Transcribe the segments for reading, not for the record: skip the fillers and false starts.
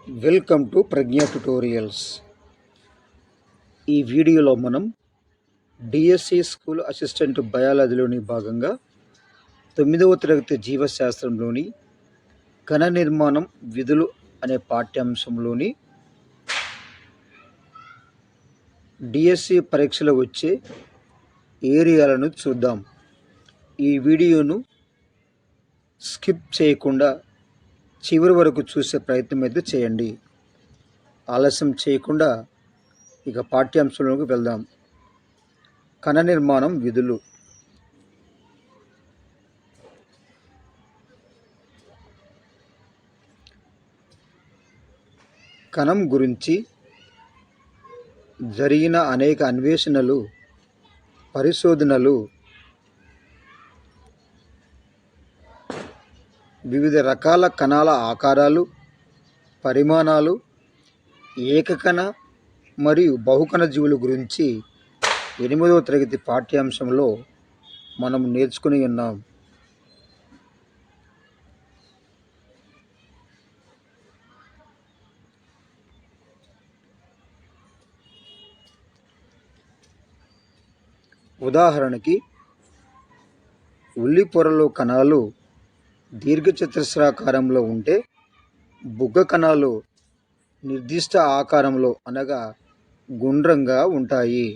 Welcome to Pragna tutorials. ఈ వీడియోలో మనం డిఎస్సి స్కూల్ అసిస్టెంట్ బయాలజీలోని భాగంగా 9వ తరగతి జీవశాస్త్రంలోని ఘన నిర్మాణం విధులు అనే పాఠ్యాంశంలోని డిఎస్సి పరీక్షలో వచ్చే ఏరియాలను చూద్దాం. ఈ వీడియోను స్కిప్ చేయకుండా చివరి వరకు చూసే ప్రయత్నం అయితే చేయండి. ఆలస్యం చేయకుండా ఇక పాఠ్యాంశంలోకి వెళ్దాం. కణ నిర్మాణం విధులు. కణం గురించి జరిగిన అనేక అన్వేషణలు, పరిశోధనలు వివిధ రకాల కణాల ఆకారాలు, పరిమాణాలు, ఏకకణ మరియు బహుకణ జీవుల గురించి 8వ తరగతి పాఠ్యాంశంలో మనం నేర్చుకుని ఉన్నాం. ఉదాహరణకి ఉల్లి పొరలో కణాలు దీర్ఘచతురస్రాకారంలో ఉంటే బుగ్గ కణాలు నిర్దిష్ట ఆకారంలో అనగా గుండ్రంగా ఉంటాయి.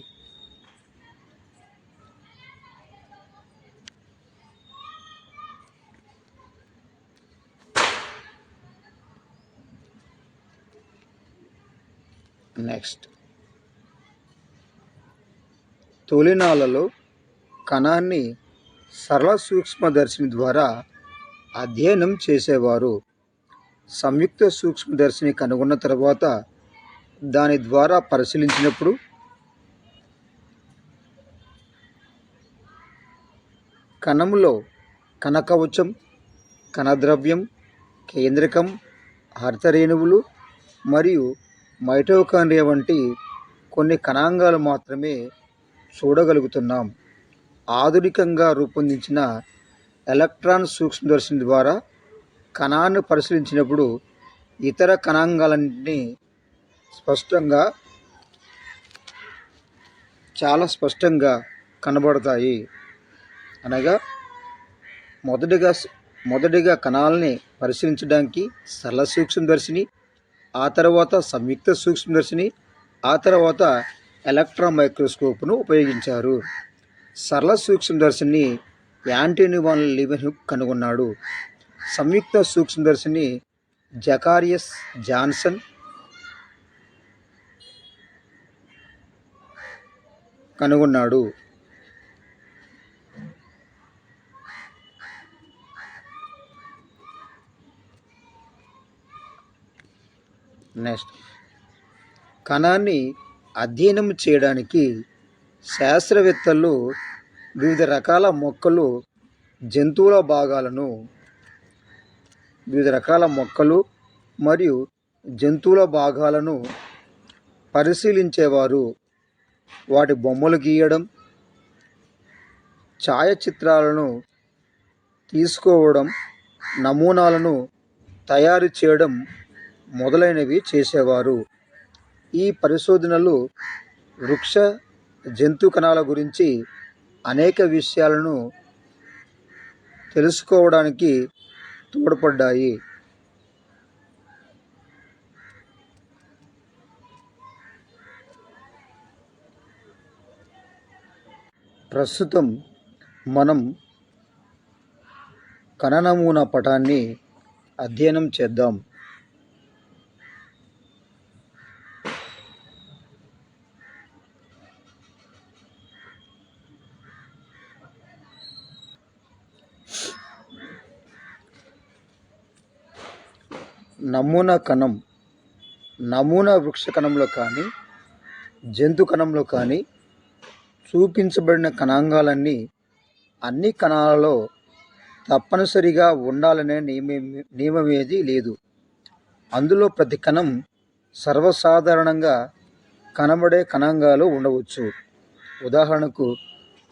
నెక్స్ట్, తొలినాళ్ళలో కణాన్ని సరళ సూక్ష్మదర్శిని ద్వారా అధ్యయనం చేసేవారు. సంయుక్త సూక్ష్మదర్శిని కనుగొన్న తర్వాత దాని ద్వారా పరిశీలించినప్పుడు కణంలో కణకవచం, కణద్రవ్యం, కేంద్రకం, హరితరేణువులు మరియు మైటోకాండ్రియా వంటి కొన్ని కణాంగాలు మాత్రమే చూడగలుగుతున్నాం. ఆధునికంగా రూపొందించిన ఎలక్ట్రాన్ సూక్ష్మదర్శిని ద్వారా కణాన్ని పరిశీలించినప్పుడు ఇతర కణాంగాలన్నింటినీ చాలా స్పష్టంగా కనబడతాయి. అనగా మొదటిగా కణాలని పరిశీలించడానికి సరళ సూక్ష్మదర్శిని, ఆ తర్వాత సంయుక్త సూక్ష్మదర్శిని, ఆ తర్వాత ఎలక్ట్రాన్ మైక్రోస్కోప్ను ఉపయోగించారు. సరళ సూక్ష్మదర్శిని యాంటనీ వాన్ లీవెన్హుక్ కనుగొన్నాడు. సంయుక్త సూక్ష్మదర్శిని జకారియస్ జాన్సన్ కనుగొన్నాడు. నెక్స్ట్, కణాన్ని అధ్యయనం చేయడానికి శాస్త్రవేత్తలు వివిధ రకాల మొక్కలు, మరియు జంతువుల భాగాలను పరిశీలించేవారు. వాటి బొమ్మలు గీయడం, ఛాయాచిత్రాలను తీసుకోవడం, నమూనాలను తయారు చేయడం మొదలైనవి చేసేవారు. ఈ పరిశోధనలు వృక్ష, జంతు కణాల గురించి అనేక విషయాలను తెలుసుకోవడానికి తోడ్పడ్డాయి. ప్రస్తుతం మనం కణ నమూనా పటాన్ని అధ్యయనం చేద్దాం. నమూనా కణం నమూనా వృక్ష కణంలో కానీ జంతు కణంలో కానీ చూపించబడిన కణాంగాలన్నీ అన్ని కణాలలో తప్పనిసరిగా ఉండాలనే నియమమేదీ లేదు. అందులో ప్రతి కణం సర్వసాధారణంగా కనబడే కణాంగాలు ఉండవచ్చు. ఉదాహరణకు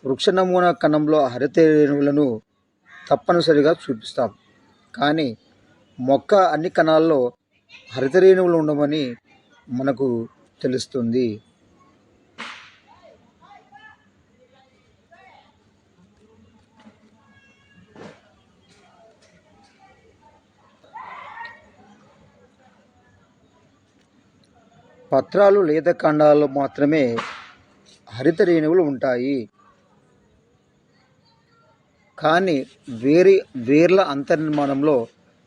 వృక్ష నమూనా కణంలో హరితరేణువులను తప్పనిసరిగా చూపిస్తాం. కానీ మొక్క అన్ని కణాల్లో హరితరేణువులు ఉండవని మనకు తెలుస్తుంది. పత్రాలు లేదా కాండాల్లో మాత్రమే హరితరేణువులు ఉంటాయి. కానీ వేర్ల అంతర్నిర్మాణంలో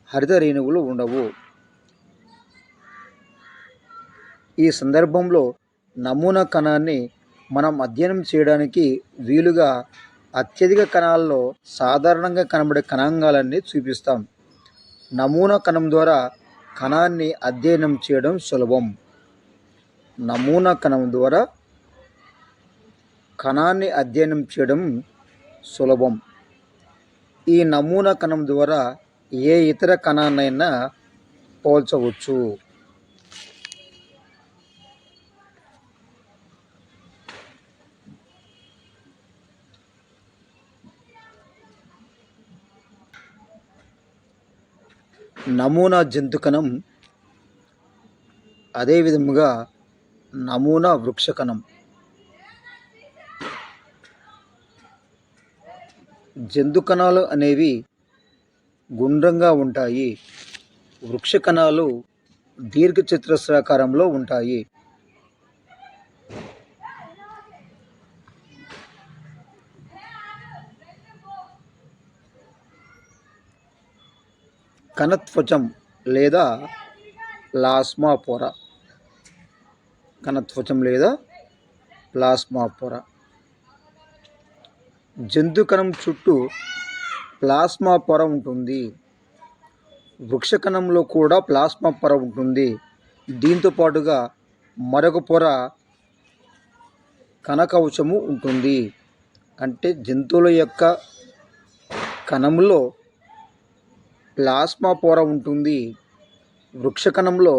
హరితరేణువులు ఉండవు. ఈ సందర్భంలో నమూనా కణాన్ని మనం అధ్యయనం చేయడానికి వీలుగా అత్యధిక కణాల్లో సాధారణంగా కనబడే కణాంగాలన్నీ చూపిస్తాం. నమూనా కణం ద్వారా కణాన్ని అధ్యయనం చేయడం సులభం. నమూనా కణం ద్వారా కణాన్ని అధ్యయనం చేయడం సులభం. ఈ నమూనా కణం ద్వారా ఏ ఇతర కణాన్నైనా పోల్చవచ్చు. నమూనా జంతు కణం, అదేవిధముగా నమూనా వృక్ష కణం. జంతు కణాలు అనేవి గుండ్రంగా ఉంటాయి. వృక్ష కణాలు దీర్ఘచతురస్రాకారంలో ఉంటాయి. కణత్వచం లేదా ప్లాస్మా పొర. కణత్వచం లేదా ప్లాస్మా పొర. జంతు కణం చుట్టూ ప్లాస్మా పొర ఉంటుంది. వృక్ష కణంలో కూడా ప్లాస్మా పొర ఉంటుంది. దీంతో పాటుగా మరొక పొర కణకవచము ఉంటుంది. అంటే జంతువుల యొక్క కణంలో ప్లాస్మా పొర ఉంటుంది. వృక్ష కణంలో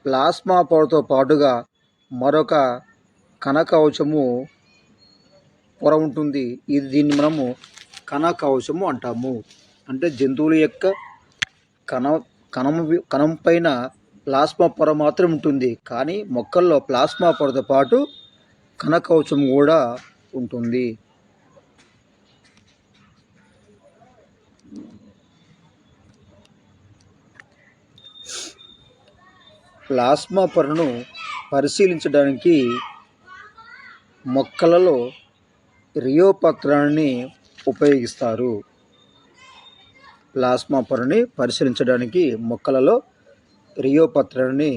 ప్లాస్మా పొరతో పాటుగా మరొక కణకవచము పొర ఉంటుంది. దీన్ని మనము కణకవచము అంటాము. అంటే జంతువుల యొక్క కణం పైన ప్లాస్మా పొర మాత్రం ఉంటుంది. కానీ మొక్కల్లో ప్లాస్మా పొరతో పాటు కణకవచం కూడా ఉంటుంది. ప్లాస్మా పొరను పరిశీలించడానికి మొక్కలలో రియోపత్రాన్ని ఉపయోగిస్తారు. ప్లాస్మా పొరని పరిశీలించడానికి మొక్కలలో రియోపత్రాన్ని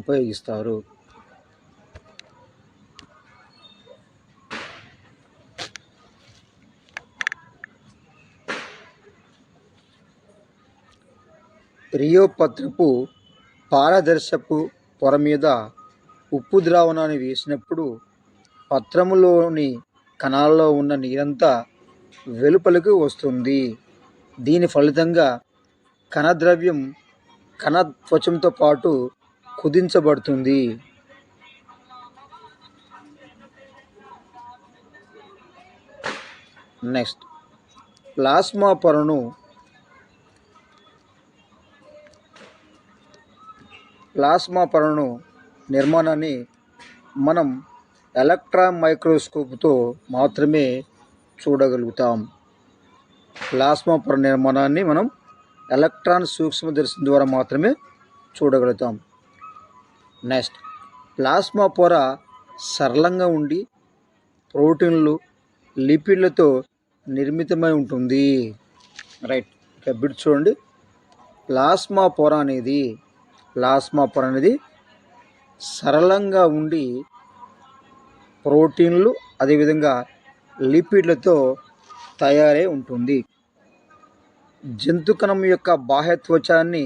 ఉపయోగిస్తారు. రియోపత్రపు పారదర్శపు పొర మీద ఉప్పు ద్రావణాన్ని వేసినప్పుడు పత్రములోని కణాల్లో ఉన్న నీరంతా వెలుపలకు వస్తుంది. దీని ఫలితంగా కణద్రవ్యం కణత్వచంతో పాటు కుదించబడుతుంది. నెక్స్ట్, ప్లాస్మా పొరను నిర్మాణాన్ని మనం ఎలక్ట్రాన్ మైక్రోస్కోప్తో మాత్రమే చూడగలుగుతాం. ప్లాస్మా పొర నిర్మాణాన్ని మనం ఎలక్ట్రాన్ సూక్ష్మదర్శిని ద్వారా మాత్రమే చూడగలుగుతాం. నెక్స్ట్, ప్లాస్మా పొర సరళంగా ఉండి ప్రోటీన్లు, లిపిడ్లతో నిర్మితమై ఉంటుంది. రైట్, ఇక బిట్ చూడండి. ప్లాస్మా పొర అనేది సరళంగా ఉండి ప్రోటీన్లు అదేవిధంగా లిపిడ్లతో తయారై ఉంటుంది. జంతు కణం యొక్క బాహ్యత్వచాన్ని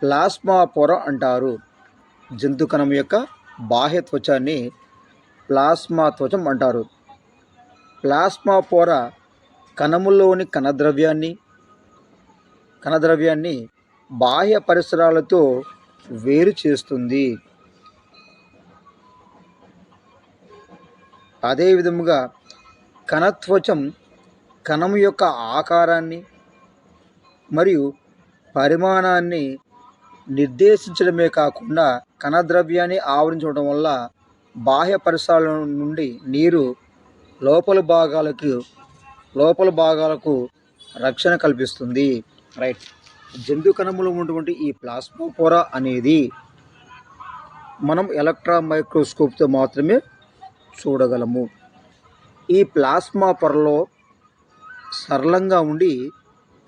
ప్లాస్మా పొర అంటారు. జంతు కణం యొక్క బాహ్యత్వచాన్ని ప్లాస్మా త్వచం అంటారు. ప్లాస్మా పొర కణములోని కణద్రవ్యాన్ని బాహ్య పరిసరాలతో వేరు చేస్తుంది. అదేవిధముగా కణత్వచం కణం యొక్క ఆకారాన్ని మరియు పరిమాణాన్ని నిర్దేశించడమే కాకుండా కణద్రవ్యాన్ని ఆవరించడం వల్ల బాహ్య పరిసరాల నుండి నీరు లోపల భాగాలకు రక్షణ కల్పిస్తుంది. రైట్. జంతు కణములో ఉన్నటువంటి ఈ ప్లాస్మా పొర అనేది మనం ఎలక్ట్రాన్ మైక్రోస్కోప్తో మాత్రమే చూడగలము. ఈ ప్లాస్మా పొరలో సరళంగా ఉండి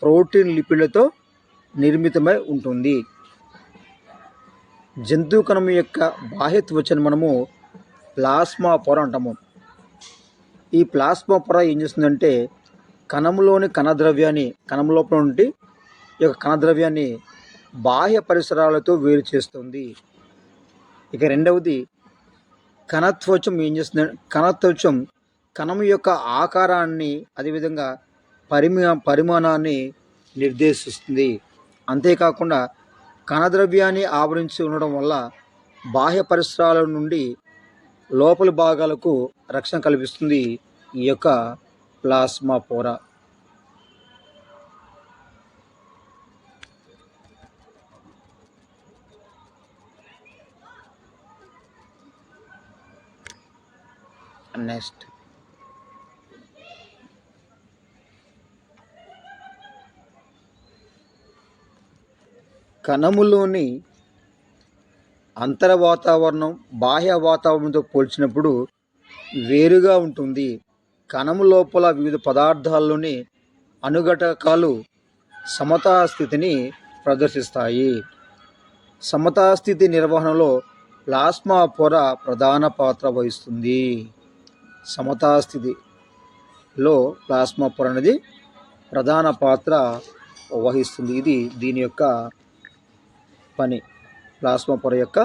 ప్రోటీన్ లిపిడ్లతో నిర్మితమై ఉంటుంది. జంతు కణం యొక్క బాహ్య త్వచను మనము ప్లాస్మా పొర అంటాము. ఈ ప్లాస్మా పొర ఏం చేస్తుందంటే కణంలోని కణం లోపల నుండి ఈ యొక్క కణద్రవ్యాన్ని బాహ్య పరిసరాలతో వేరు చేస్తుంది. ఇక రెండవది కణత్వచం ఏం చేస్తుంది? కణత్వచం కణం యొక్క ఆకారాన్ని అదేవిధంగా పరిమాణాన్ని నిర్దేశిస్తుంది. అంతేకాకుండా కణద్రవ్యాన్ని ఆవరించి ఉండడం వల్ల బాహ్య పరిసరాల నుండి లోపలి భాగాలకు రక్షణ కల్పిస్తుంది ఈ యొక్క ప్లాస్మా పొర. నెక్స్ట్ కణములోని అంతర వాతావరణం బాహ్య వాతావరణంతో పోల్చినప్పుడు వేరుగా ఉంటుంది. కణము లోపల వివిధ పదార్థాల్లోని అణుఘటకాలు సమతాస్థితిని ప్రదర్శిస్తాయి. సమతాస్థితి నిర్వహణలో ప్లాస్మా పొర ప్రధాన పాత్ర వహిస్తుంది. సమతాస్థితిలో ప్లాస్మా పొర అనేది ప్రధాన పాత్ర వహిస్తుంది. ఇది దీని యొక్క పని, ప్లాస్మా పొర యొక్క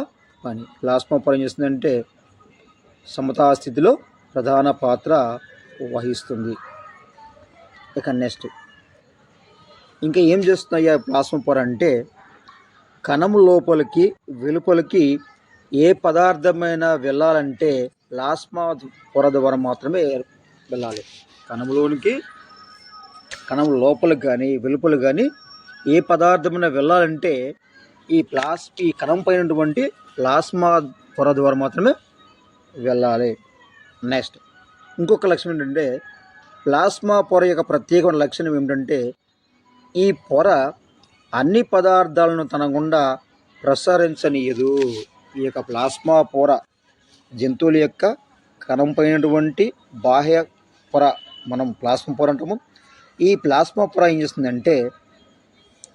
పని. ప్లాస్మా పొర ఏం చేస్తుందంటే సమతాస్థితిలో ప్రధాన పాత్ర వహిస్తుంది. ఇక నెక్స్ట్ ఇంకా ఏం చేస్తున్నాయి ప్లాస్మా పొర అంటే కణము లోపలికి వెలుపలికి ఏ పదార్థమైనా వెళ్ళాలంటే ప్లాస్మా పొర ద్వారా మాత్రమే వెళ్ళాలి. కణం లోపలికి కానీ వెలుపలికి కానీ ఏ పదార్థమైనా వెళ్ళాలంటే ఈ కణం పైనటువంటి ప్లాస్మా పొర ద్వారా మాత్రమే వెళ్ళాలి. నెక్స్ట్ ఇంకొక లక్షణం ఏంటంటే ప్లాస్మా పొర యొక్క ప్రత్యేకమైన లక్షణం ఏమిటంటే ఈ పొర అన్ని పదార్థాలను తన గుండా ప్రసరించనీయదు. ఈ యొక్క ప్లాస్మా పొర జంతువుల యొక్క కణం పైనటువంటి బాహ్య పొర మనం ప్లాస్మా పొర అంటాము. ఈ ప్లాస్మా పొర ఏం చేస్తుందంటే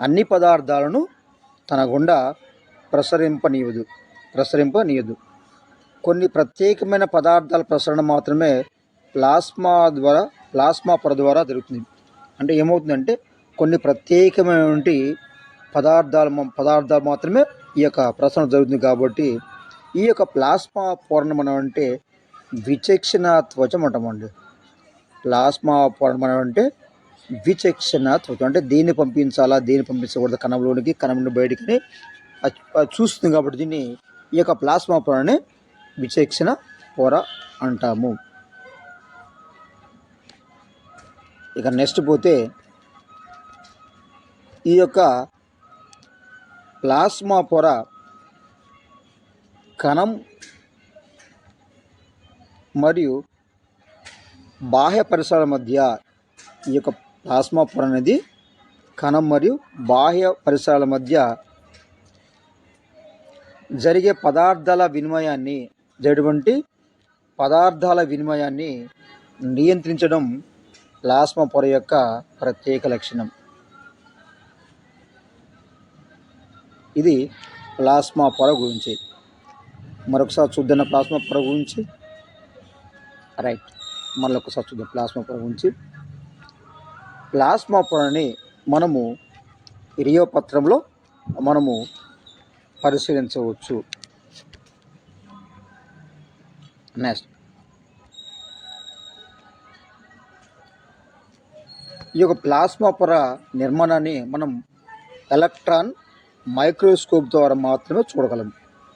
అన్ని పదార్థాలను తన గుండా ప్రసరింపనీయదు. కొన్ని ప్రత్యేకమైన పదార్థాల ప్రసరణ మాత్రమే ప్లాస్మా పొర ద్వారా జరుగుతుంది. అంటే ఏమవుతుందంటే కొన్ని ప్రత్యేకమైనటువంటి పదార్థాలు మాత్రమే ఈ యొక్క ప్రసరణ జరుగుతుంది. కాబట్టి ఈ యొక్క ప్లాస్మా పొరను మనం అంటే విచక్షణ త్వచం అంటామండి. ప్లాస్మా పొర మనం అంటే విచక్షణ త్వచం అంటే దేన్ని పంపించాలా దేన్ని పంపించకూడదు కణంలోనికి కణం నుండి బయటికి చూస్తుంది. కాబట్టి దీన్ని ఈ యొక్క ప్లాస్మా పొరని విచక్షణ పొర అంటాము. ఇక నెక్స్ట్ పోతే ఈ యొక్క ప్లాస్మా పొర కణం మరియు బాహ్య పరిసరాల మధ్య ఈ యొక్క ప్లాస్మా పొర అనేది కణం మరియు బాహ్య పరిసరాల మధ్య జరిగే పదార్థాల వినిమయాన్ని నియంత్రించడం ప్లాస్మా పొర యొక్క ప్రత్యేక లక్షణం. ఇది ప్లాస్మా పొర గురించి. మరొకసారి చూద్దాం ప్లాస్మా పొర గురించి. రైట్, మళ్ళొకసారి చూద్దాం ప్లాస్మా పొర గురించి. ప్లాస్మా పొరని మనము ఇరియో పత్రంలో మనము పరిశీలించవచ్చు. నెక్స్ట్ ఈ యొక్క ప్లాస్మా పొర నిర్మాణాన్ని మనం ఎలక్ట్రాన్ మైక్రోస్కోప్ ద్వారా మాత్రమే చూడగలము.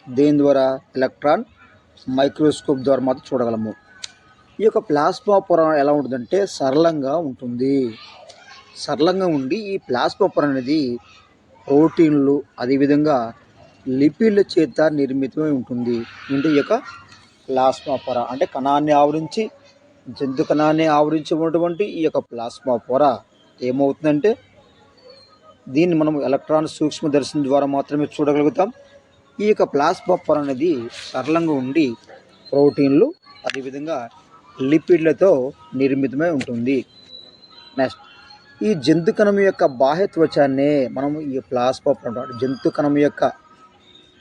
దేని ద్వారా? ఎలక్ట్రాన్ మైక్రోస్కోప్ ద్వారా మాత్రం చూడగలము. ఈ యొక్క ప్లాస్మా పొర ఎలా ఉంటుందంటే సరళంగా ఉంటుంది. సరళంగా ఉండి ఈ ప్లాస్మా పొర అనేది ప్రోటీన్లు అదేవిధంగా లిపిడ్ల చేత నిర్మితమై ఉంటుంది. అంటే ఈ యొక్క ప్లాస్మా పొర అంటే కణాన్ని ఆవరించి జంతు కణాన్ని ఆవరించి ఉన్నటువంటి ఈ యొక్క ప్లాస్మా పొర ఏమవుతుందంటే దీన్ని మనం ఎలక్ట్రాన్ సూక్ష్మదర్శనం ద్వారా మాత్రమే చూడగలుగుతాం. ఈ యొక్క ప్లాస్మా పొర అనేది సరళంగా ఉండి ప్రోటీన్లు అదేవిధంగా లిపిడ్లతో నిర్మితమై ఉంటుంది. నెక్స్ట్ ఈ జంతు కణం యొక్క బాహ్య త్వచాన్నే మనము ఈ ప్లాస్మా పొర జంతు కణం యొక్క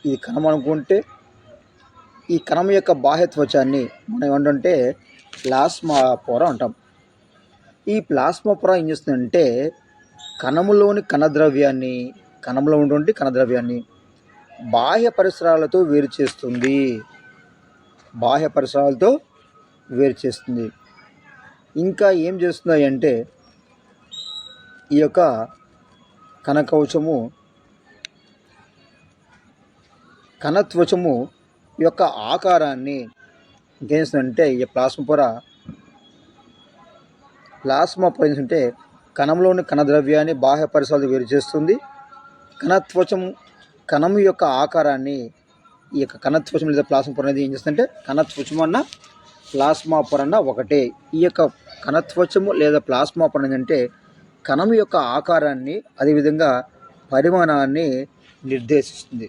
ఈ కణం అనుకుంటే ఈ కణం యొక్క బాహ్య త్వచాన్ని మనం ఏమంటే ప్లాస్మా పొర అంటాం. ఈ ప్లాస్మా పొర ఏం చేస్తుందంటే కణములోని కణంలో ఉన్నటువంటి కణద్రవ్యాన్ని బాహ్య పరిసరాలతో వేరు చేస్తుంది. ఇంకా ఏం చేస్తున్నాయి అంటే ఈ యొక్క కణత్వచము యొక్క ఆకారాన్ని ఇంకేం చేస్తుందంటే ఈ ప్లాస్మా పొర ఏంటంటే కణంలోని కణద్రవ్యాన్ని బాహ్య పరిసరాలతో వేరు చేస్తుంది. కణం యొక్క ఆకారాన్ని ఈ యొక్క కణత్వచం లేదా ప్లాస్మా పొర అనేది ఏం చేస్తుందంటే కణత్వచం అన్న ప్లాస్మా పొర అన్న ఒకటే. ఈ యొక్క కణత్వచము లేదా ప్లాస్మా పొర ఏంటంటే కణం యొక్క ఆకారాన్ని అదేవిధంగా పరిమాణాన్ని నిర్దేశిస్తుంది.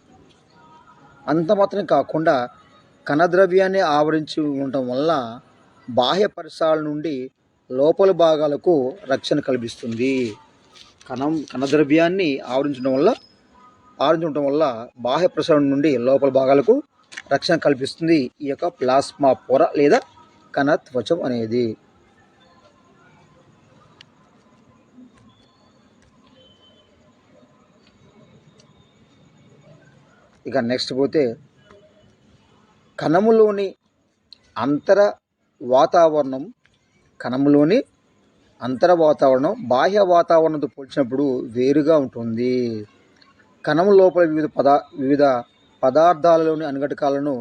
అంత మాత్రమే కాకుండా కణద్రవ్యాన్ని ఆవరించి ఉండటం వల్ల బాహ్య పరిసరాల నుండి లోపల భాగాలకు రక్షణ కల్పిస్తుంది. కణద్రవ్యాన్ని ఆవరించడం వల్ల బాహ్య పరిసరాల నుండి లోపల భాగాలకు రక్షణ కల్పిస్తుంది ఈ యొక్క ప్లాస్మా పొర లేదా కణత్వచం అనేది. ఇక నెక్స్ట్ పోతే కణములోని అంతర వాతావరణం బాహ్య వాతావరణంతో పోల్చినప్పుడు వేరుగా ఉంటుంది. కణము లోపల వివిధ పదార్థాలలోని అనుఘటకాలను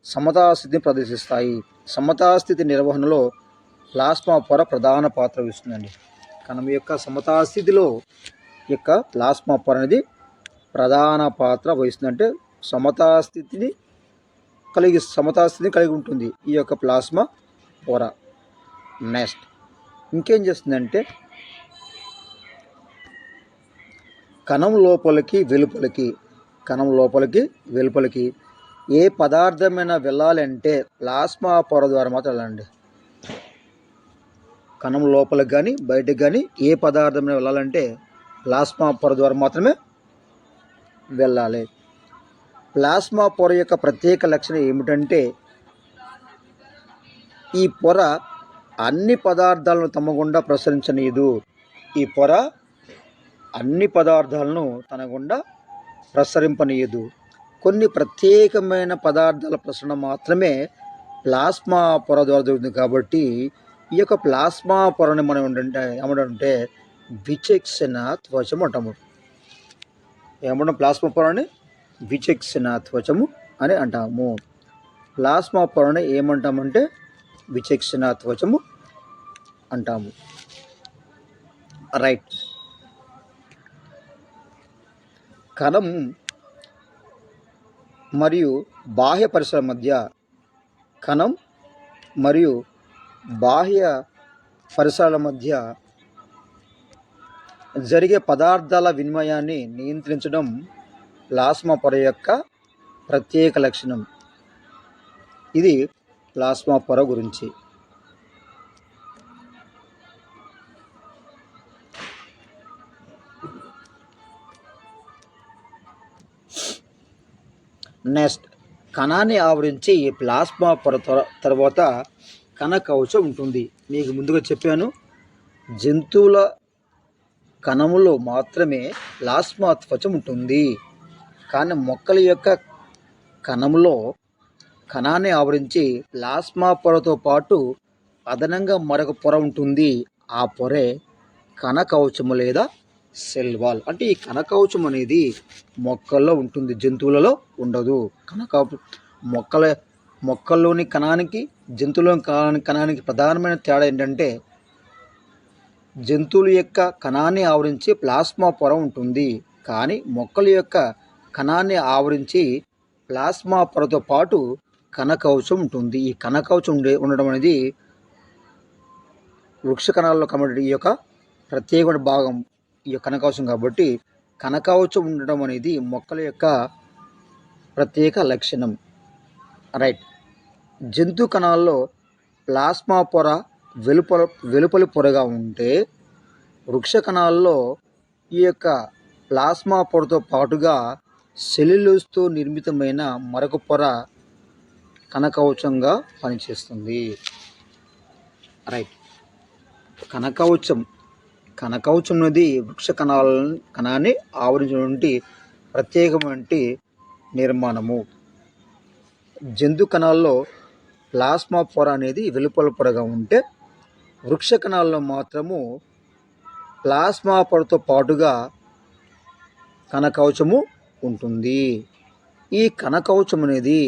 సమతాస్థితిని ప్రదర్శిస్తాయి. సమతాస్థితి నిర్వహణలో ప్లాస్మా పొర ప్రధాన పాత్ర వహిస్తుందండి. కణం యొక్క సమతాస్థితిలో యొక్క ప్లాస్మా పొర అనేది ప్రధాన పాత్ర వహిస్తుంది. అంటే సమతాస్థితిని కలిగి ఉంటుంది ఈ యొక్క ప్లాస్మా పొర. నెక్స్ట్ ఇంకేం చేస్తుందంటే కణం లోపలికి వెలుపలికి ఏ పదార్థమైనా వెళ్ళాలంటే ప్లాస్మా పొర ద్వారా మాత్రం వెళ్ళండి. కణం లోపలికి కానీ బయటకు కానీ ఏ పదార్థమైనా వెళ్ళాలంటే ప్లాస్మా పొర ద్వారా మాత్రమే వెళ్ళాలి. ప్లాస్మా పొర యొక్క ప్రత్యేక లక్షణం ఏమిటంటే ఈ పొర అన్ని పదార్థాలను తమ గుండా ప్రసరించనీయదు. ఈ పొర అన్ని పదార్థాలను తన గుండా ప్రసరింపనీయదు. కొన్ని ప్రత్యేకమైన పదార్థాల ప్రసరణ మాత్రమే ప్లాస్మా పొర ద్వారా జరుగుతుంది. కాబట్టి ఈ యొక్క ప్లాస్మా పొరని మనం ఏమంటే విచక్షణ త్వచము అంటాము. ప్లాస్మా పొరని విచక్షణ త్వచము అని అంటాము. ప్లాస్మా పొరని ఏమంటామంటే విచక్షణ త్వచము అంటాము. రైట్. కణం మరియు బాహ్య పరిసరాల మధ్య జరిగే పదార్థాల వినిమయాన్ని నియంత్రించడం ప్లాస్మా పొర యొక్క ప్రత్యేక లక్షణం. ఇది ప్లాస్మా పొర గురించి. నెక్స్ట్ కణాన్ని ఆవరించి ఈ ప్లాస్మా పొర తర్వాత కణ కవచం ఉంటుంది. మీకు ముందుగా చెప్పాను, జంతువుల కణములో మాత్రమే ప్లాస్మా త్వచం ఉంటుంది. కానీ మొక్కల యొక్క కణములో కణాన్ని ఆవరించి ప్లాస్మా పొరతో పాటు అదనంగా మరొక పొర ఉంటుంది. ఆ పొరే కణ కవచము లేదా సెల్ వాల్. అంటే ఈ కణ కవచం అనేది మొక్కల్లో ఉంటుంది, జంతువులలో ఉండదు. మొక్కల్లోని కణానికి జంతువులోని కణానికి ప్రధానమైన తేడా ఏంటంటే జంతువుల యొక్క కణాన్ని ఆవరించి ప్లాస్మా పొర ఉంటుంది. కానీ మొక్కల యొక్క కణాన్ని ఆవరించి ప్లాస్మా పొరతో పాటు కణకవచం ఉంటుంది. ఈ కణకవచం ఉండడం అనేది వృక్ష కణాల్లో కనబడే ఈ యొక్క ప్రత్యేకమైన భాగం ఈ యొక్క కణకవచం. కాబట్టి కణకవచం ఉండడం అనేది మొక్కల యొక్క ప్రత్యేక లక్షణం. రైట్. జంతు కణాల్లో ప్లాస్మా పొర వెలుపలి పొరగా ఉంటే వృక్ష కణాల్లో ఈ యొక్క ప్లాస్మా పొరతో పాటుగా సెల్యులోజ్తో నిర్మితమైన మరొక పొర కణకవచంగా పనిచేస్తుంది. రైట్. కణకవచం అనేది వృక్ష కణాన్ని ఆవరించినటువంటి ప్రత్యేకమైన నిర్మాణము. జంతు కణాల్లో ప్లాస్మా పొర అనేది వెలుపల పొరగా ఉంటే వృక్ష కణాల్లో మాత్రము ప్లాస్మా పొరతో పాటుగా కణకవచము ఉంటుంది. ఈ కణకవచం అనేది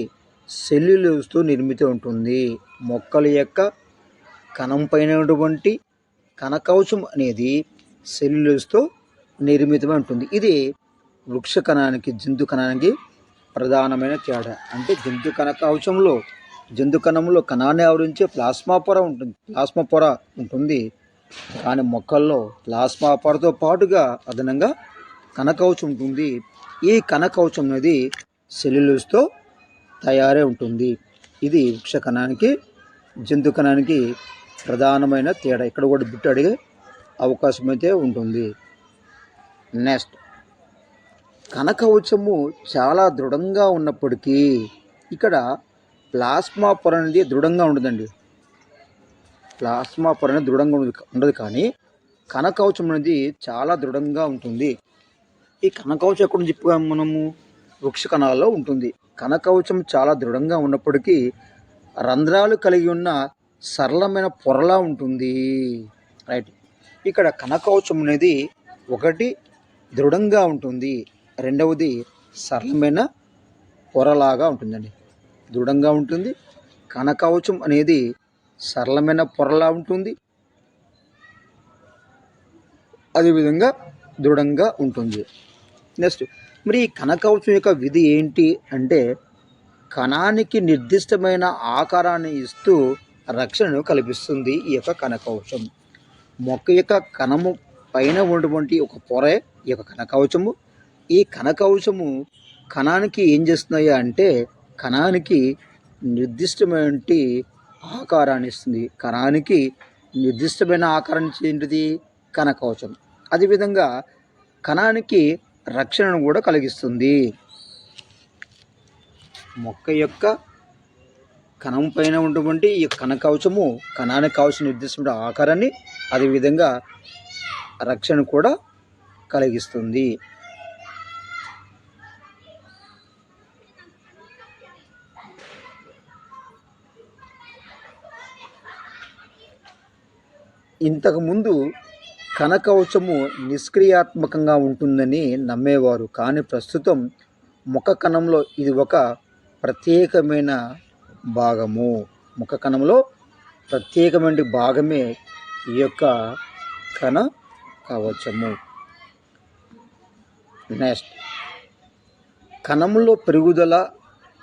సెల్యులోజ్తో నిర్మితం ఉంటుంది. మొక్కల యొక్క కణం పైన ఉన్నటువంటి కణకవచం అనేది సెల్యులోజ్తో నిర్మితమై ఉంటుంది. ఇది వృక్ష కణానికి జంతు కణానికి ప్రధానమైన తేడా. అంటే జంతు కణంలో కణాన్ని ఆవరించే ప్లాస్మా పొర ఉంటుంది. కానీ మొక్కల్లో ప్లాస్మా పొరతో పాటుగా అదనంగా కణకవచం ఉంటుంది. ఈ కణకవచం అనేది సెల్యులోజ్తో తయారై ఉంటుంది. ఇది వృక్ష కణానికి జంతు కణానికి ప్రధానమైన తేడా. ఇక్కడ కూడా బిట్టు అడిగే అవకాశం అయితే ఉంటుంది. నెక్స్ట్, కణకవచము చాలా దృఢంగా ఉన్నప్పటికీ ఇక్కడ ప్లాస్మా పొర అనేది దృఢంగా ఉండదండి. ప్లాస్మా పొర అనేది దృఢంగా ఉండదు, కానీ కణకవచం అనేది చాలా దృఢంగా ఉంటుంది. ఈ కణకవచం ఎక్కడ నుంచి చెప్పాము మనము? వృక్ష కణాల్లో ఉంటుంది. కణకవచం చాలా దృఢంగా ఉన్నప్పటికీ రంధ్రాలు కలిగి ఉన్న సరళమైన పొరలా ఉంటుంది. రైట్. ఇక్కడ కణకవచం అనేది ఒకటి దృఢంగా ఉంటుంది, రెండవది సరళమైన పొరలాగా ఉంటుందండి. దృఢంగా ఉంటుంది, కణకవచం అనేది సరళమైన పొరలా ఉంటుంది, అదేవిధంగా దృఢంగా ఉంటుంది. నెక్స్ట్, మరి ఈ కణకవచం యొక్క విధి ఏంటి అంటే కణానికి నిర్దిష్టమైన ఆకారాన్ని ఇస్తూ రక్షణను కల్పిస్తుంది ఈ యొక్క కణకవచం. మొక్క యొక్క కణము పైన ఉన్నటువంటి ఒక పొరే ఈ యొక్క కణకవచము. ఈ కణకవచము కణానికి ఏం చేస్తున్నాయి అంటే కణానికి నిర్దిష్టమైన ఆకారాన్ని ఇస్తుంది. కణానికి నిర్దిష్టమైన ఆకారాన్ని ఇచ్చేది కణకవచం. అదేవిధంగా కణానికి రక్షణను కూడా కలిగిస్తుంది. మొక్క యొక్క కణం పైన ఉన్నటువంటి ఈ కణకవచము కణానికి కావాల్సిన నిర్దిష్టమైన ఆకారాన్ని, అదేవిధంగా రక్షణ కూడా కలిగిస్తుంది. ఇంతకుముందు కణకవచము నిష్క్రియాత్మకంగా ఉంటుందని నమ్మేవారు, కానీ ప్రస్తుతం మొక్క కణంలో ఇది ఒక ప్రత్యేకమైన భాగము. మొక్క కణంలో ప్రత్యేకమైన భాగమే ఈ యొక్క కణకవచము. నెక్స్ట్, కణములో పెరుగుదల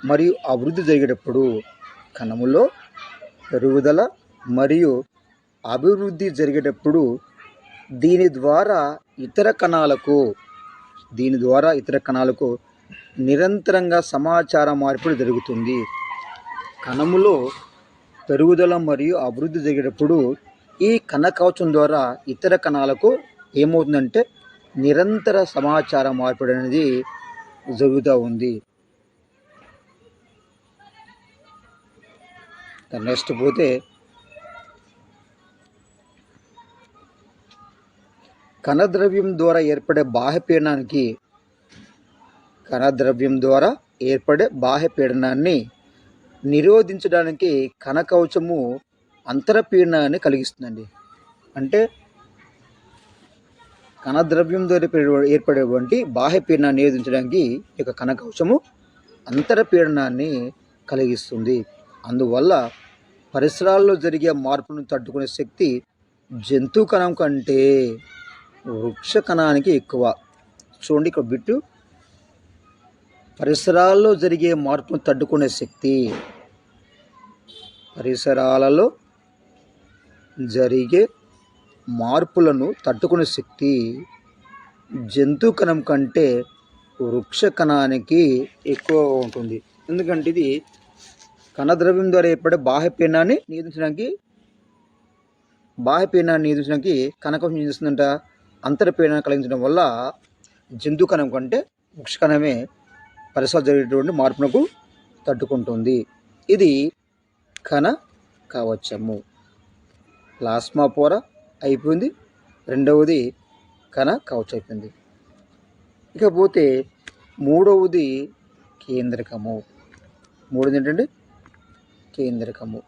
మరియు అభివృద్ధి జరిగేటప్పుడు దీని ద్వారా ఇతర కణాలకు నిరంతరంగా సమాచార మార్పిడి జరుగుతుంది. కణములో పెరుగుదల మరియు అభివృద్ధి జరిగేటప్పుడు ఈ కణకవచం ద్వారా ఇతర కణాలకు ఏమవుతుందంటే నిరంతర సమాచార మార్పిడి అనేది జరుగుతూ ఉంది. నెక్స్ట్ పోతే కణద్రవ్యం ద్వారా ఏర్పడే బాహ్య పీడనాన్ని నిరోధించడానికి కణకవచము అంతరపీడనాన్ని కలిగిస్తుందండి. అంటే కణద్రవ్యం ద్వారా ఏర్పడేటువంటి బాహ్య పీడనాన్ని నిరోధించడానికి ఈ యొక్క కణకవచము అంతరపీడనాన్ని కలిగిస్తుంది. అందువల్ల పరిసరాల్లో జరిగే మార్పును తట్టుకునే శక్తి జంతు కణం కంటే వృక్ష కణానికి ఎక్కువ. చూడండి ఇక్కడ బిట్టు, పరిసరాల్లో జరిగే మార్పును తట్టుకునే శక్తి, పరిసరాలలో జరిగే మార్పులను తట్టుకునే శక్తి జంతు కణం కంటే వృక్ష కణానికి ఎక్కువ ఉంటుంది. ఎందుకంటే ఇది కణద్రవ్యం ద్వారా ఏర్పడే బాహ్య పీడనాన్ని నియంత్రించడానికి కణకోశం ఏం చేస్తుందంట, అంతర్పీడనాన్ని కలిగించడం వల్ల జంతు కణం కంటే వృక్ష కణమే పరిసరాలు జరిగేటువంటి మార్పునకు తట్టుకుంటుంది. ఇది కణ కవచము. ప్లాస్మా పొర అయిపోయింది, రెండవది కణ కవచం అయిపోయింది. ఇకపోతే మూడవది కేంద్రకము. మూడవది ఏంటంటే కేంద్రకము.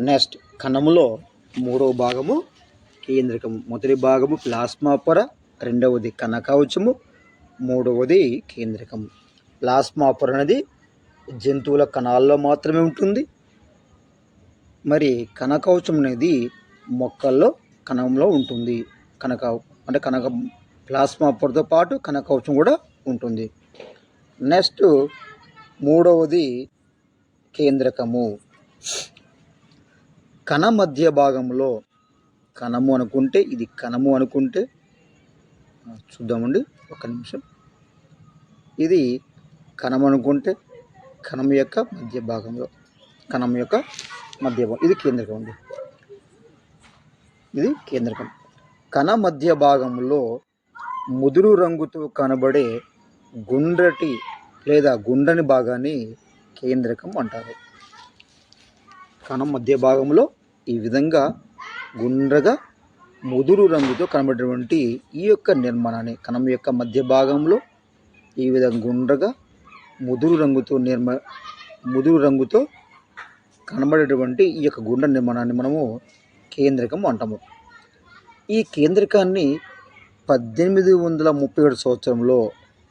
నెక్స్ట్ కణములో మూడవ భాగము కేంద్రకము. మొదటి భాగము ప్లాస్మా పొర, రెండవది కణ కవచము, మూడవది కేంద్రకము. ప్లాస్మా పొర అనేది జంతువుల కణాల్లో మాత్రమే ఉంటుంది. మరి కణ కవచం అనేది మొక్కల్లో కణంలో ఉంటుంది. ప్లాస్మా పొరతో పాటు కణ కవచం కూడా ఉంటుంది. నెక్స్ట్ మూడవది కేంద్రకము. కణ మధ్య భాగంలో, కణము అనుకుంటే ఇది కణము అనుకుంటే చూద్దామండి ఒక నిమిషం. ఇది కణం అనుకుంటే కణం యొక్క మధ్య భాగంలో, ఇది కేంద్రకం అండి. ఇది కేంద్రకం. కణ మధ్య భాగంలో ముదురు రంగుతో కనబడే గుండ్రటి లేదా గుండ్రని భాగాన్ని కేంద్రకం అంటారు. కణం మధ్య భాగంలో ఈ విధంగా గుండ్రగా ముదురు రంగుతో కనబడేటువంటి ఈ యొక్క నిర్మాణాన్ని, కణం యొక్క మధ్య భాగంలో ఈ విధంగా గుండ్రగా ముదురు రంగుతో కనబడేటువంటి ఈ యొక్క గుండ్ర నిర్మాణాన్ని మనము కేంద్రకం అంటాము. ఈ కేంద్రకాన్ని 1831 సంవత్సరంలో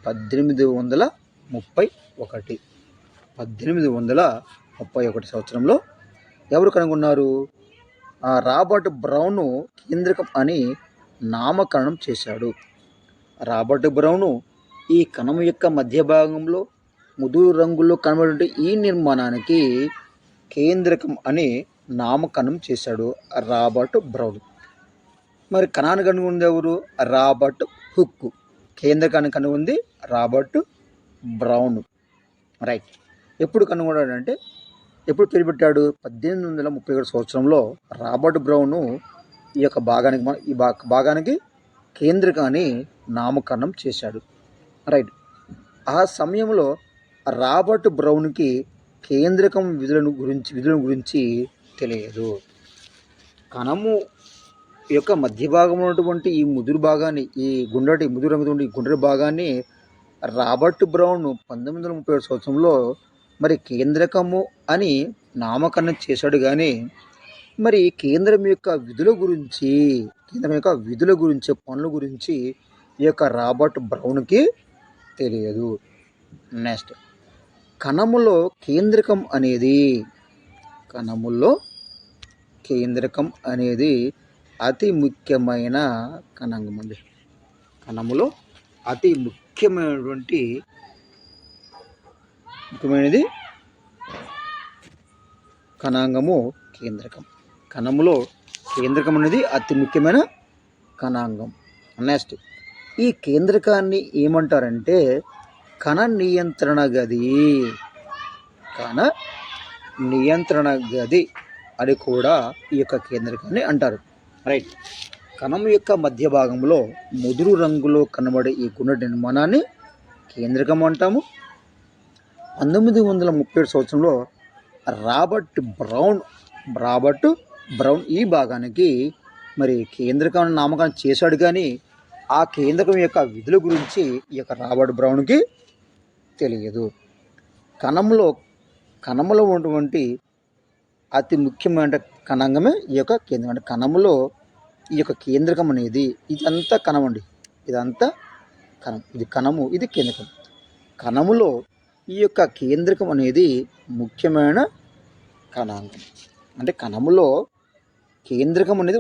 1831 సంవత్సరంలో ఎవరు కనుగొన్నారు? రాబర్ట్ బ్రౌను కేంద్రకం అని నామకరణం చేశాడు. రాబర్ట్ బ్రౌను ఈ కణం యొక్క మధ్య భాగంలో ముదురు రంగులో కనబడే ఈ నిర్మాణానికి కేంద్రకం అని నామకరణం చేశాడు రాబర్ట్ బ్రౌన్. మరి కణాన్ని కనుగొంది ఎవరు? Robert hook. కేంద్రకాన్ని కనుగొంది రాబర్ట్ బ్రౌన్. రైట్. ఎప్పుడు కనుగొన్నాడంటే, ఎప్పుడు పేరు పెట్టాడు? 1831 సంవత్సరంలో రాబర్ట్ బ్రౌను ఈ యొక్క భాగానికి కేంద్రకాన్ని నామకరణం చేశాడు. రైట్. ఆ సమయంలో రాబర్ట్ బ్రౌన్కి కేంద్రకం విధుల గురించి తెలియదు. కణము యొక్క మధ్య భాగంలో ఉన్నటువంటి ఈ ముదురు భాగాన్ని, ఈ ముదురు రంగుతో ఈ గుండ్రటి భాగాన్ని రాబర్ట్ బ్రౌన్ 1937 సంవత్సరంలో మరి కేంద్రకము అని నామకరణం చేశాడు. కానీ మరి కేంద్రం యొక్క విధుల గురించి పనుల గురించి ఈ యొక్క రాబర్ట్ బ్రౌన్కి తెలియదు. నెక్స్ట్ కణములో కేంద్రకం అనేది అతి ముఖ్యమైన కణాంగం అండి. కణములో అతి ముఖ్యమైనది కణాంగము కేంద్రకం. కణములో కేంద్రకం అనేది అతి ముఖ్యమైన కణాంగం. నెక్స్ట్ ఈ కేంద్రకాన్ని ఏమంటారంటే కణ నియంత్రణ గది అని కూడా ఈ యొక్క కేంద్రకాన్ని అంటారు. రైట్. కణం యొక్క మధ్య భాగంలో ముదురు రంగులో కనబడే ఈ గుండ్ర నిర్మాణాన్ని కేంద్రకం అంటాము. 1937 సంవత్సరంలో రాబర్ట్ బ్రౌన్ ఈ భాగానికి మరి కేంద్రకం నామకరణం చేశాడు. కానీ ఆ కేంద్రకం యొక్క విధుల గురించి ఈ యొక్క రాబర్ట్ బ్రౌన్కి తెలియదు. కణంలో ఉన్నటువంటి అతి ముఖ్యమైన కణాంగమే ఈ యొక్క కేంద్రం. అంటే కణములో ఈ యొక్క కేంద్రకం అనేది ఇదంతా కణం అండి. ఇదంతా కణం. ఇది కణము, ఇది కేంద్రకం. కణములో ఈ యొక్క కేంద్రకం అనేది ముఖ్యమైన కణాంగం. అంటే కణములో కేంద్రకం అనేది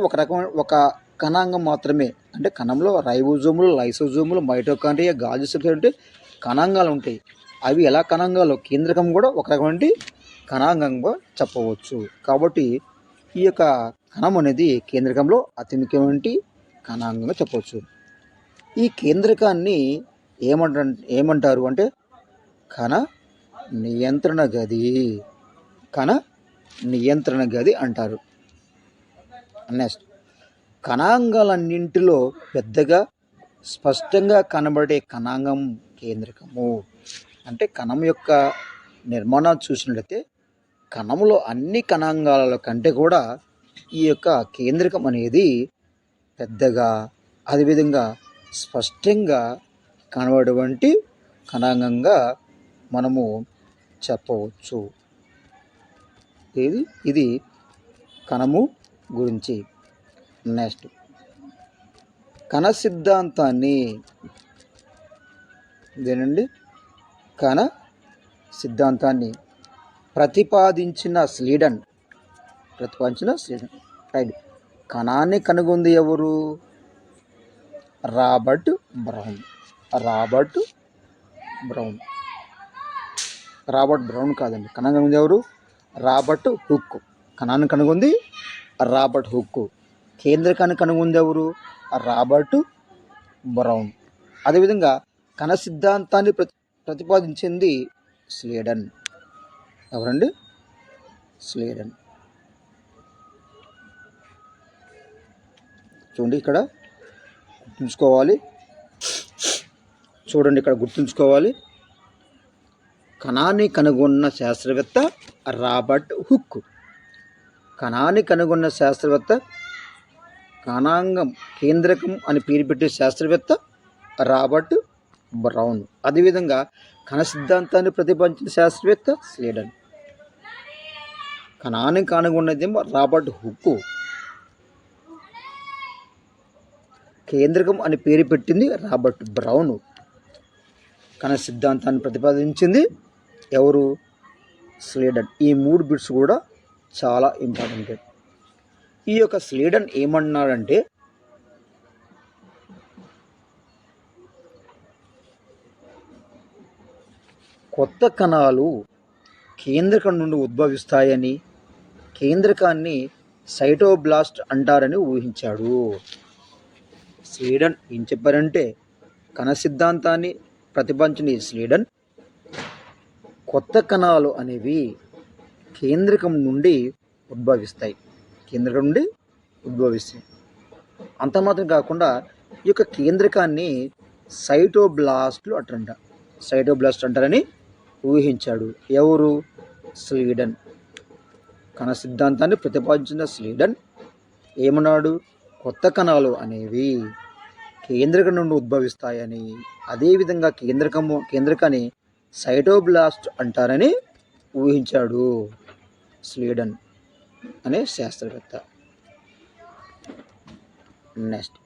ఒక కణాంగం మాత్రమే. అంటే కణంలో రైబోజోములు, లైసోజోములు, మైటోకాండ్రియా, గాల్జీ సెల్స్ అంటే కణాంగాలు ఉంటాయి. అవి ఎలా కణాంగాలు, కేంద్రకం కూడా ఒక రకమైన కణాంగంగా చెప్పవచ్చు. కాబట్టి ఈ యొక్క కణం అనేది కేంద్రకంలో అతి ముఖ్యమైన కణాంగంగా చెప్పవచ్చు. ఈ కేంద్రకాన్ని ఏమంటారు అంటే కణ నియంత్రణ గది, కణ నియంత్రణ గది అంటారు. నెక్స్ట్, కణాంగాలన్నింటిలో పెద్దగా స్పష్టంగా కనబడే కణాంగం కేంద్రకము. అంటే కణం యొక్క నిర్మాణం చూసినట్లయితే కణంలో అన్ని కణాంగాల కంటే కూడా ఈ యొక్క కేంద్రకం అనేది పెద్దగా, అదేవిధంగా స్పష్టంగా కనబడేటువంటి కణాంగంగా మనము చెప్పవచ్చు. ఇది కణము గురించి. నెక్స్ట్, కణ సిద్ధాంతాన్ని కణ సిద్ధాంతాన్ని ప్రతిపాదించిన స్లీడన్. రైట్. కణాన్ని కనుగొంది ఎవరు? రాబర్ట్ బ్రౌన్ కాదండి. కణాన్ని కనుగొంది ఎవరు? Robert hook. కణాన్ని కనుగొంది రాబర్ట్ హుక్. కేంద్రకాన్ని కనుగొంది ఎవరు? Robert brown. అదేవిధంగా కణ సిద్ధాంతాన్ని ప్రతిపాదించింది స్లీడన్. ఎవరండి? స్లీడన్. చూడండి ఇక్కడ గుర్తుంచుకోవాలి. కణాన్ని కనుగొన్న శాస్త్రవేత్త రాబర్ట్ హుక్. కణాన్ని కనుగొన్న శాస్త్రవేత్త, కణాంగం కేంద్రకం అని పేరు పెట్టే శాస్త్రవేత్త రాబర్ట్ బ్రౌన్. అదేవిధంగా కణ సిద్ధాంతాన్ని ప్రతిపాదించిన శాస్త్రవేత్త స్లీడన్. కణాన్ని కనుగొన్నదేమో రాబర్ట్ హుక్. కేంద్రకం అని పేరు పెట్టింది రాబర్ట్ బ్రౌన్. కణ సిద్ధాంతాన్ని ప్రతిపాదించింది ఎవరు? స్లీడన్. ఈ 3 బిట్స్ కూడా చాలా ఇంపార్టెంట్. ఈ యొక్క స్లీడన్ ఏమన్నాడంటే కొత్త కణాలు కేంద్రకం నుండి ఉద్భవిస్తాయని, కేంద్రకాన్ని సైటోబ్లాస్ట్ అంటారని ఊహించాడు. స్లీడన్ ఏం చెప్పారంటే కణ సిద్ధాంతాన్ని ప్రతిపాదించిన స్లీడన్ కొత్త కణాలు అనేవి కేంద్రకం నుండి ఉద్భవిస్తాయి. అంత మాత్రం కాకుండా ఈ యొక్క కేంద్రకాన్ని సైటోబ్లాస్ట్ అంటారని ఊహించాడు. ఎవరు? స్లీడన్. కణ సిద్ధాంతాన్ని ప్రతిపాదించిన స్లీడన్ ఏమన్నాడు? కొత్త కణాలు అనేవి కేంద్రకం నుండి ఉద్భవిస్తాయని, అదేవిధంగా కేంద్రకాన్ని సైటోబ్లాస్ట్ అంటారని ఊహించాడు స్లీడన్ అనే శాస్త్రవేత్త. నెక్స్ట్,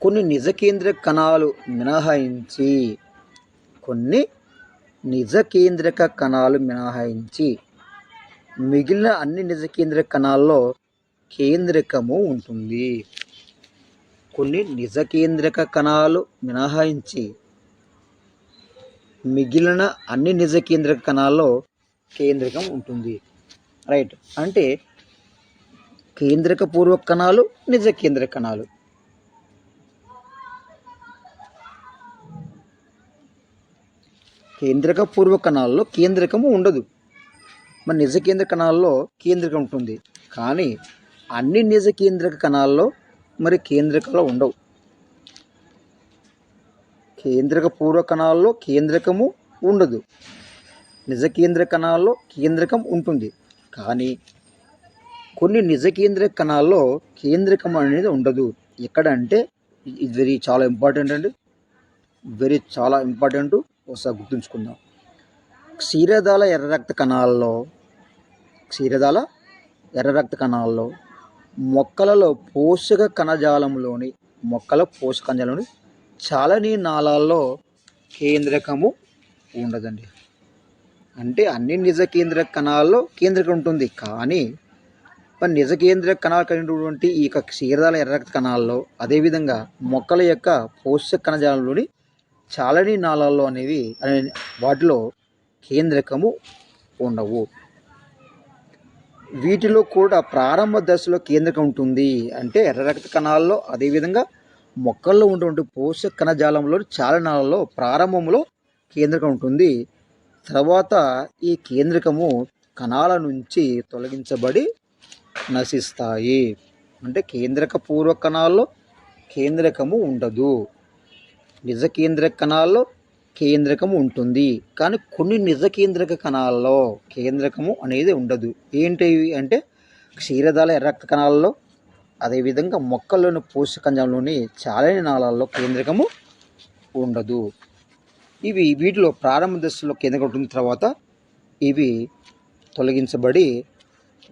కొన్ని నిజ కేంద్రక కణాలు మినహాయించి మిగిలిన అన్ని నిజ కేంద్రక కణాల్లో కేంద్రకము ఉంటుంది. కొన్ని నిజ కేంద్రక కణాలు మినహాయించి మిగిలిన అన్ని నిజ కేంద్రక కణాల్లో కేంద్రకం ఉంటుంది. రైట్. అంటే కేంద్రక పూర్వక కణాలు, నిజ కేంద్రక కణాలు. కేంద్రక పూర్వక కణాల్లో కేంద్రకము ఉండదు. మరి నిజ కేంద్రక కణాల్లో కేంద్రకం ఉంటుంది. కానీ అన్ని నిజ కేంద్రక కణాల్లో మరి కేంద్రకాలు ఉండవు. కేంద్రక పూర్వ కణాల్లో కేంద్రకము ఉండదు. నిజ కేంద్రక కణాల్లో కేంద్రకం ఉంటుంది. కానీ కొన్ని నిజ కేంద్రక కణాల్లో కేంద్రకం అనేది ఉండదు. ఎక్కడ అంటే ఇది చాలా ఇంపార్టెంట్. ఒకసారి గుర్తుంచుకుందాం. క్షీరదాల ఎర్ర రక్త కణాల్లో మొక్కల పోషక కణజాలంలోని చాలని నాళాల్లో కేంద్రకము ఉండదండి. అంటే అన్ని నిజ కేంద్రక కణాల్లో కేంద్రకం ఉంటుంది, కానీ మరి నిజ కేంద్రక కణాలు కలిగినటువంటి ఈ యొక్క క్షీరదాల ఎర్ర రక్త కణాల్లో, అదేవిధంగా మొక్కల యొక్క పోషక కణజాలంలోని చాలని నాళాల్లో అనేవి వాటిలో కేంద్రకము ఉండవు. వీటిలో కూడా ప్రారంభ దశలో కేంద్రకం ఉంటుంది. అంటే ఎర్ర రక్త కణాల్లో, అదేవిధంగా మొక్కల్లో ఉన్నటువంటి పోషక కణజాలంలో చాలనాలలో ప్రారంభంలో కేంద్రకం ఉంటుంది. తర్వాత ఈ కేంద్రకము కణాల నుంచి తొలగించబడి నశిస్తాయి. అంటే కేంద్రక పూర్వ కణాల్లో కేంద్రకము ఉండదు, నిజ కేంద్రక కణాల్లో కేంద్రకము ఉంటుంది, కానీ కొన్ని నిజ కేంద్రక కణాల్లో కేంద్రకము అనేది ఉండదు. ఏంటివి అంటే క్షీరదాల ఎర్ర రక్త కణాల్లో, అదేవిధంగా మొక్కల్లోని పోషక కణజాలంలోని చాలని నాళాల్లో కేంద్రకము ఉండదు. వీటిలో ప్రారంభ దశలో కేంద్రకం ఉంటుంది, తర్వాత ఇవి తొలగించబడి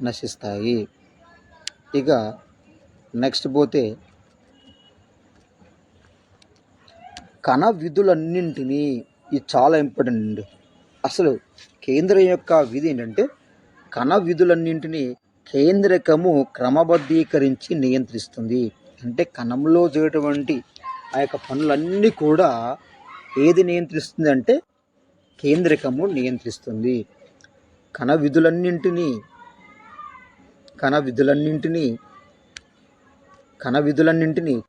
నశిస్తాయి. ఇక నెక్స్ట్ పోతే కణ విధులన్నింటినీ, ఇది చాలా ఇంపార్టెంట్ అండి. అసలు కేంద్రం యొక్క విధి ఏంటంటే కణ విధులన్నింటినీ కేంద్రకము క్రమబద్ధీకరించి నియంత్రిస్తుంది. అంటే కణంలో జరిగేటువంటి ఆ యొక్క పనులన్నీ కూడా ఏది నియంత్రిస్తుంది అంటే కేంద్రకము నియంత్రిస్తుంది. కణ విధులన్నింటినీ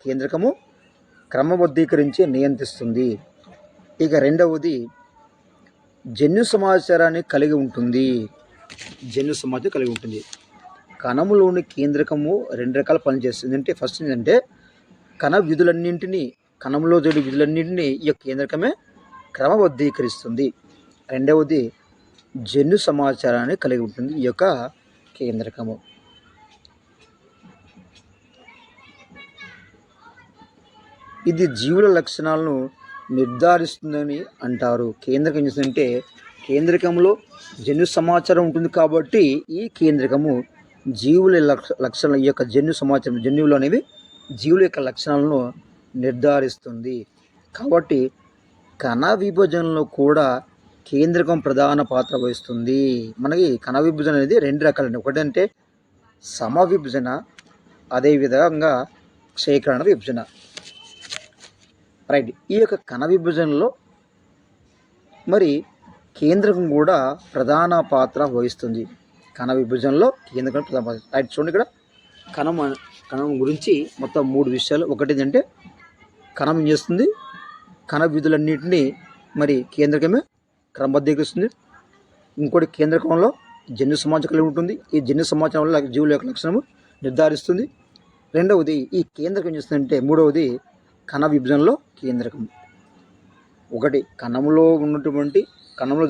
కేంద్రకము క్రమబద్ధీకరించి నియంత్రిస్తుంది. ఇక రెండవది జన్యు సమాచారాన్ని కలిగి ఉంటుంది. కణములోని కేంద్రకము రెండు రకాల పనిచేస్తుంది. అంటే ఫస్ట్ ఏంటంటే కణంలో జరిగే విధులన్నింటినీ ఈ యొక్క కేంద్రకమే క్రమబద్ధీకరిస్తుంది. రెండవది జన్యు సమాచారాన్ని కలిగి ఉంటుంది ఈ యొక్క కేంద్రకము. ఇది జీవుల లక్షణాలను నిర్ధారిస్తుందని అంటారు. కేంద్రకం చేస్తుందంటే కేంద్రకంలో జన్యు సమాచారం ఉంటుంది, కాబట్టి ఈ కేంద్రకము జీవుల లక్షణాలు, ఈ యొక్క జన్యువులు అనేవి జీవుల యొక్క లక్షణాలను నిర్ధారిస్తుంది. కాబట్టి కణ విభజనలో కూడా కేంద్రకం ప్రధాన పాత్ర వహిస్తుంది. మనకి కణ విభజన అనేది రెండు రకాలండి. ఒకటంటే సమవిభజన, అదేవిధంగా క్షేత్రణ విభజన. రైట్. ఈ యొక్క కణ విభజనలో మరి కేంద్రకం కూడా ప్రధాన పాత్ర వహిస్తుంది. కణ విభజనలో కేంద్రకం ప్రధాన పాత్ర. రైట్. చూడండి, ఇక్కడ కణం గురించి మొత్తం 3 విషయాలు. ఒకటి ఏంటంటే కణం ఏం చేస్తుంది, కణ విధులన్నింటినీ మరి కేంద్రకమే క్రమబద్ధీకరిస్తుంది. ఇంకోటి కేంద్రకంలో జన్యు సమాచారం కలిగి ఉంటుంది. ఈ జన్యు సమాచారం వల్ల జీవుల యొక్క లక్షణము నిర్ధారిస్తుంది. రెండవది ఈ కేంద్రకం ఏం చేస్తుందంటే, మూడవది కణ విభజనలో కేంద్రకం. ఒకటి కణంలో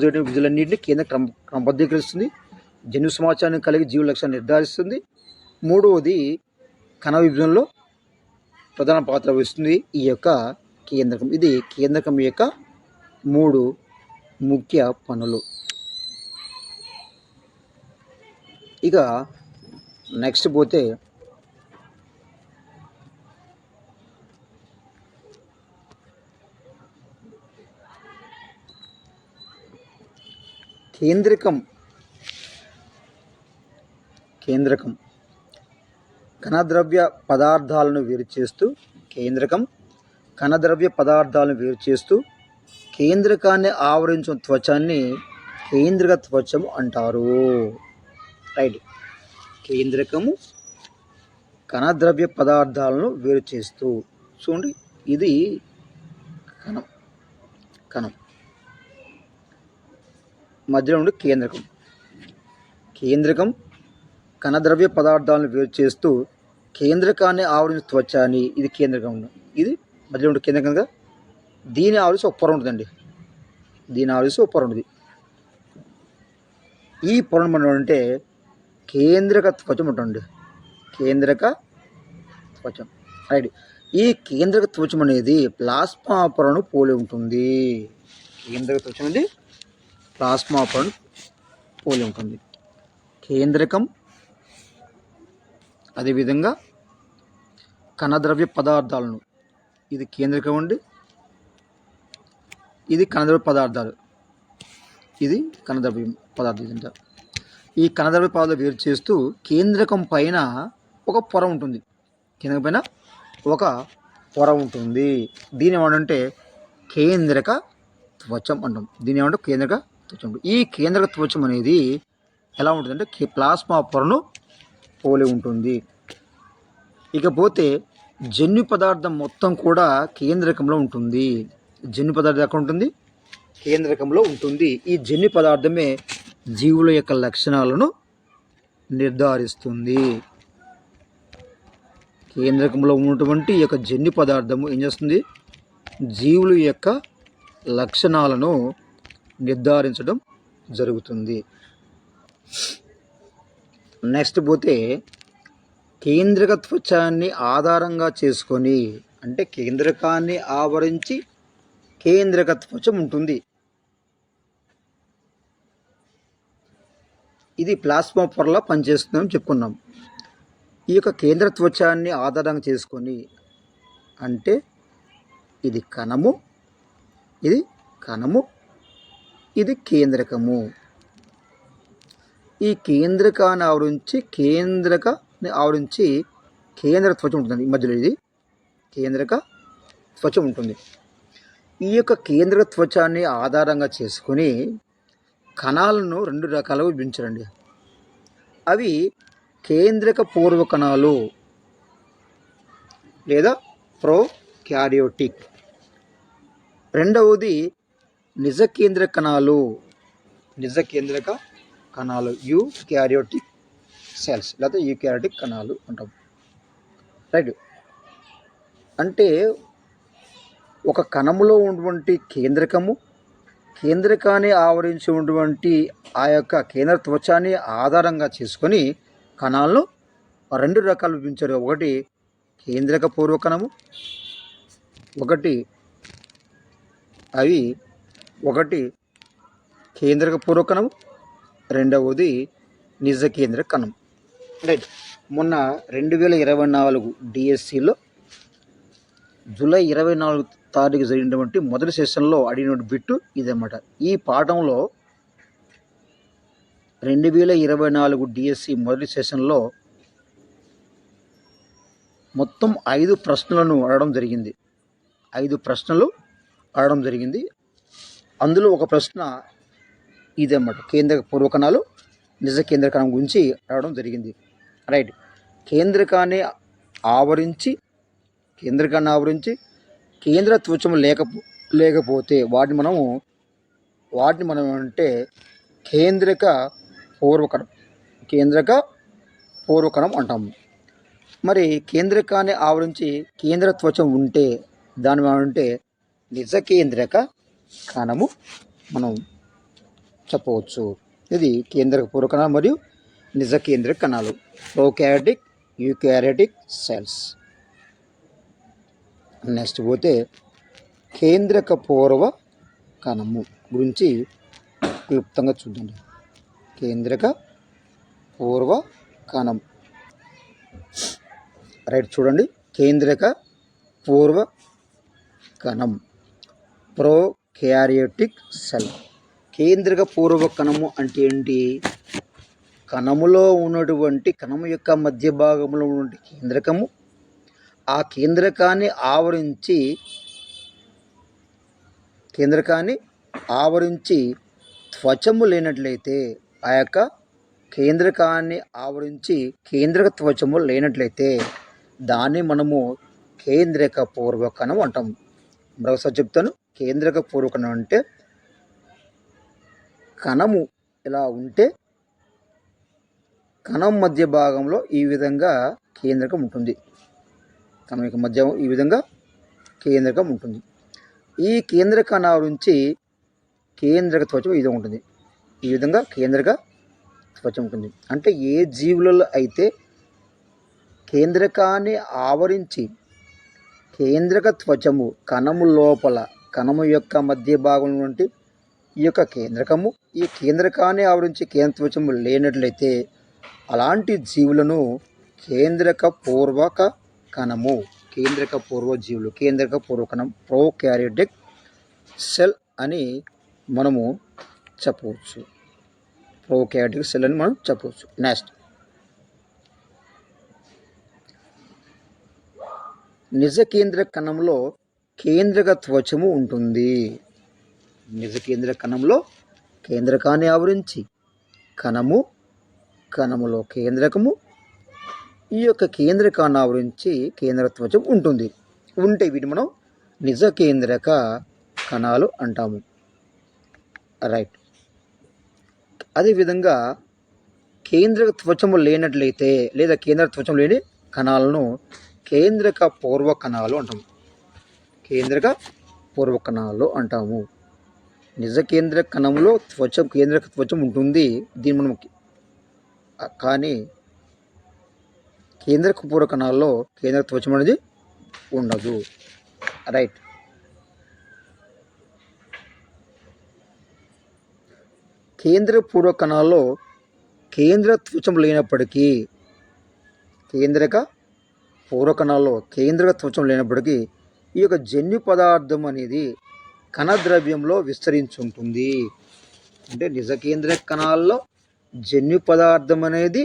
జరిగే విధులన్నింటినీ క్రమబద్ధీకరిస్తుంది. జన్యు సమాచారాన్ని కలిగి జీవుల లక్షణాన్ని నిర్ధారిస్తుంది. మూడవది కణ విభజనలో ప్రధాన పాత్ర వహిస్తుంది ఈ యొక్క కేంద్రకం. ఇది కేంద్రకం యొక్క 3 ముఖ్య పనులు. ఇక నెక్స్ట్ పోతే కేంద్రకం కణద్రవ్య పదార్థాలను వేరు చేస్తూ కేంద్రకాన్ని ఆవరించిన త్వచాన్ని కేంద్రక త్వచము అంటారు. రైట్. కేంద్రకము కణద్రవ్య పదార్థాలను వేరు చేస్తూ, చూడండి, ఇది కణం మధ్యలో ఉండి కేంద్రకం కణద్రవ్య పదార్థాలను వేరు చేస్తూ కేంద్రకాన్ని ఆవరించిన త్వచాన్ని, ఇది కేంద్రకం, ఇది మధ్యలో ఉండే కేంద్రకంగా దీని ఆవరించి ఒక పొర ఉంటుందండి. ఈ పొర అంటే కేంద్రక త్వచం ఉంటుంది. రైట్. ఈ కేంద్రక త్వచం అనేది ప్లాస్మా పొరను పోలి ఉంటుంది. కేంద్రకం అదేవిధంగా కణద్రవ్య పదార్థాలను, ఇది కేంద్రకం అండి, ఇది కణద్రవ్య పదార్థాలు. ఇది కణద్రవ్యం పదార్థం ఇదంతా. ఈ కణద్రవ్య పదార్థాలు వేరు చేస్తూ కేంద్రకం పైన ఒక పొర ఉంటుంది. కేంద్రకం పైన ఒక పొర ఉంటుంది. దీని ఏమంటే కేంద్రక త్వచం అంటాం. దీని ఏమంటే కేంద్రక త్వచం. ఈ కేంద్రక త్వచం అనేది ఎలా ఉంటుందంటే ప్లాస్మా పొరను పోలి ఉంటుంది. ఇకపోతే జన్యు పదార్థం మొత్తం కూడా కేంద్రకంలో ఉంటుంది. జన్యు పదార్థం ఎక్కడ ఉంటుంది? కేంద్రకంలో ఉంటుంది. ఈ జన్యు పదార్థమే జీవుల యొక్క లక్షణాలను నిర్ధారిస్తుంది. కేంద్రకంలో ఉన్నటువంటి ఈ యొక్క జన్యు పదార్థము ఏం చేస్తుంది? జీవుల యొక్క లక్షణాలను నిర్ధారించడం జరుగుతుంది. నెక్స్ట్ పోతే కేంద్రక త్వచాన్ని ఆధారంగా చేసుకొని, అంటే కేంద్రకాన్ని ఆవరించి కేంద్రక త్వచం ఉంటుంది. ఇది ప్లాస్మా పొరలా పనిచేస్తుందని చెప్పుకున్నాం. ఈ యొక్క కేంద్ర త్వచాన్ని ఆధారంగా చేసుకొని, అంటే ఇది కణము, ఇది కణము, ఇది కేంద్రకము. ఈ కేంద్రకాన్ని ఆవరించి కేంద్ర త్వచం ఉంటుంది. ఈ మధ్యలో ఇది కేంద్రక త్వచం ఉంటుంది. ఈ యొక్క కేంద్ర త్వచాన్ని ఆధారంగా చేసుకొని కణాలను 2 రకాలుగా విభజించారండి. అవి కేంద్రక పూర్వ కణాలు లేదా ప్రోకారియోటిక్. రెండవది నిజ కేంద్రక కణాలు యూకారియోటిక్ సెల్స్ లేదా యూకారియోటిక్ కణాలు అంటాం. రైట్. అంటే ఒక కణములో ఉన్నటువంటి కేంద్రకాన్ని ఆవరించి ఉన్నటువంటి ఆ యొక్క కేంద్ర త్వచాన్ని ఆధారంగా చేసుకొని కణాలను 2 రకాలు విభజించారు. ఒకటి కేంద్రక పూర్వ కణము, ఒకటి కేంద్రక పూర్వ కణము, రెండవది నిజ కేంద్ర కణం. రైట్. మొన్న 2024 డిఎస్సిలో జూలై 24 తారీఖు జరిగినటువంటి మొదటి సెషన్లో అడిగిన బిట్టు ఇదన్నమాట. ఈ పాఠంలో 2024 డిఎస్సి మొదటి సెషన్లో మొత్తం 5 ప్రశ్నలను అడగడం జరిగింది. 5 ప్రశ్నలు అడగడం జరిగింది. అందులో ఒక ప్రశ్న ఇదన్నమాట, కేంద్రక పూర్వకణాలు నిజ కేంద్ర కణం గురించి అడగడం జరిగింది. రైట్. కేంద్రకాన్ని ఆవరించి కేంద్ర త్వచం లేకపోతే వాటిని మనం అంటే కేంద్రక పూర్వకణం అంటాము. మరి కేంద్రకాన్ని ఆవరించి కేంద్ర త్వచం ఉంటే దాన్ని మనం అంటే నిజ కేంద్రక కణము మనం చెప్పవచ్చు. ఇది కేంద్రక పూర్వకణాలు మరియు నిజ కేంద్రక కణాలు, ప్రోకారియోటిక్, యూకారియోటిక్ సెల్స్. నెక్స్ట్ పోతే కేంద్రక పూర్వ కణము గురించి క్లుప్తంగా చూద్దాం. కేంద్రక పూర్వ కణం. రైట్. చూడండి, కేంద్రక పూర్వ కణం ప్రోకారియోటిక్ సెల్. కేంద్రక పూర్వ కణము అంటే ఏంటి? కణములో ఉన్నటువంటి కణము యొక్క మధ్య భాగంలో ఉన్నటువంటి కేంద్రకము, ఆ కేంద్రకాన్ని ఆవరించి త్వచము లేనట్లయితే, ఆ యొక్క కేంద్రకాన్ని ఆవరించి కేంద్రక త్వచము లేనట్లయితే దాన్ని మనము కేంద్రక పూర్వకణం అంటాము. మరొకసారి చెప్తాను. కేంద్రక పూర్వకణం అంటే కణము ఇలా ఉంటే కణం మధ్య భాగంలో ఈ విధంగా కేంద్రకం ఉంటుంది. కణం యొక్క మధ్య ఈ విధంగా కేంద్రకం ఉంటుంది. ఈ కేంద్రకాన్ని ఆవరించి కేంద్రక త్వచం ఇది ఉంటుంది. ఈ విధంగా కేంద్రక త్వచం ఉంటుంది. అంటే ఏ జీవులలో అయితే కేంద్రకాన్ని ఆవరించి కేంద్రక త్వచము కణము లోపల కణము యొక్క మధ్య భాగంలో నుండి ఈ యొక్క కేంద్రకము, ఈ కేంద్రకాన్ని ఆవరించి కేంద్ర త్వచము లేనట్లయితే అలాంటి జీవులను కేంద్రక పూర్వక కణము, కేంద్రక పూర్వ జీవులు, కేంద్రక పూర్వకణం, ప్రోకారియోటిక్ సెల్ అని మనము చెప్పవచ్చు. ప్రోకారియోటిక్ సెల్ అని మనం చెప్పవచ్చు. నెక్స్ట్, నిజ కేంద్ర కణంలో కేంద్రక త్వచము ఉంటుంది. నిజ కేంద్ర కణంలో కేంద్రకాన్ని ఆవరించి కణములో కేంద్రకము, ఈ యొక్క కేంద్రకాన్ని ఆవరించి కేంద్ర త్వచం ఉంటుంది. ఉంటే వీటిని మనం నిజ కేంద్రక కణాలు అంటాము. రైట్. అదేవిధంగా కేంద్రక త్వచము లేనట్లయితే లేదా కేంద్ర త్వచం లేని కణాలను కేంద్రక పూర్వ కణాలు అంటాము. కేంద్రక పూర్వ కణాలు అంటాము. నిజ కేంద్ర కణంలో కేంద్రక త్వచం ఉంటుంది. దీన్ని మనం కానీ కేంద్రక పూర్వ కణాల్లో కేంద్రక త్వచం అనేది ఉండదు. రైట్. కేంద్ర పూర్వ కణాల్లో కేంద్ర త్వచం లేనప్పటికీ కేంద్రక పూర్వ కణాల్లో కేంద్రక త్వచం లేనప్పటికీ ఈ యొక్క జన్యు పదార్థం అనేది కణద్రవ్యంలో విస్తరించి ఉంటుంది. అంటే నిజ కేంద్రక కణాల్లో జన్యు పదార్థం అనేది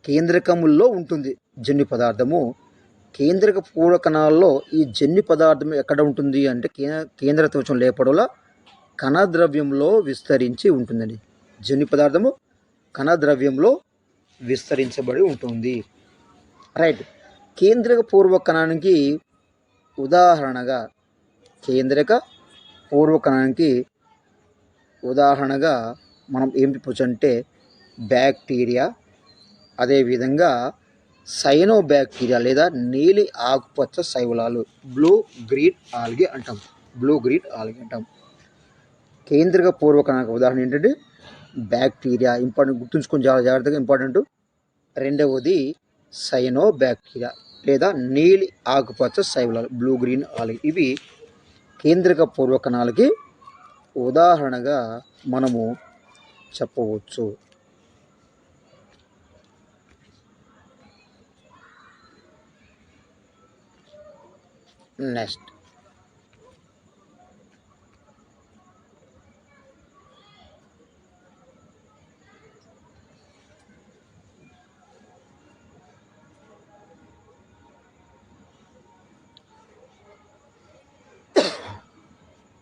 కేంద్రకముల్లో ఉంటుంది. జన్యు పదార్థము కేంద్రక పూర్వ కణాల్లో ఈ జన్యు పదార్థం ఎక్కడ ఉంటుంది అంటే కేంద్ర త్వచం లేపడల కణద్రవ్యంలో విస్తరించి ఉంటుందండి. జన్యు పదార్థము కణద్రవ్యంలో విస్తరించబడి ఉంటుంది. రైట్. కేంద్రక పూర్వ కణానికి ఉదాహరణగా మనం ఏం చెప్పచ్చు అంటే బ్యాక్టీరియా, అదేవిధంగా సైనోబ్యాక్టీరియా లేదా నీలి ఆకుపచ్చ శైవలాలు, బ్లూ గ్రీన్ ఆల్గే అంటాం. కేంద్రక పూర్వ కణానికి ఉదాహరణ ఏంటంటే బ్యాక్టీరియా. ఇంపార్టెంట్, గుర్తుంచుకొని చాలా జాగ్రత్తగా ఇంపార్టెంట్. రెండవది సైనోబ్యాక్టీరియా లేదా నీలి ఆకుపచ్చ శైవలాలు, బ్లూ గ్రీన్ ఆల్గే. ఇవి కేంద్రక పూర్వ కణాలకి ఉదాహరణగా మనము చెప్పవచ్చు. నెక్స్ట్,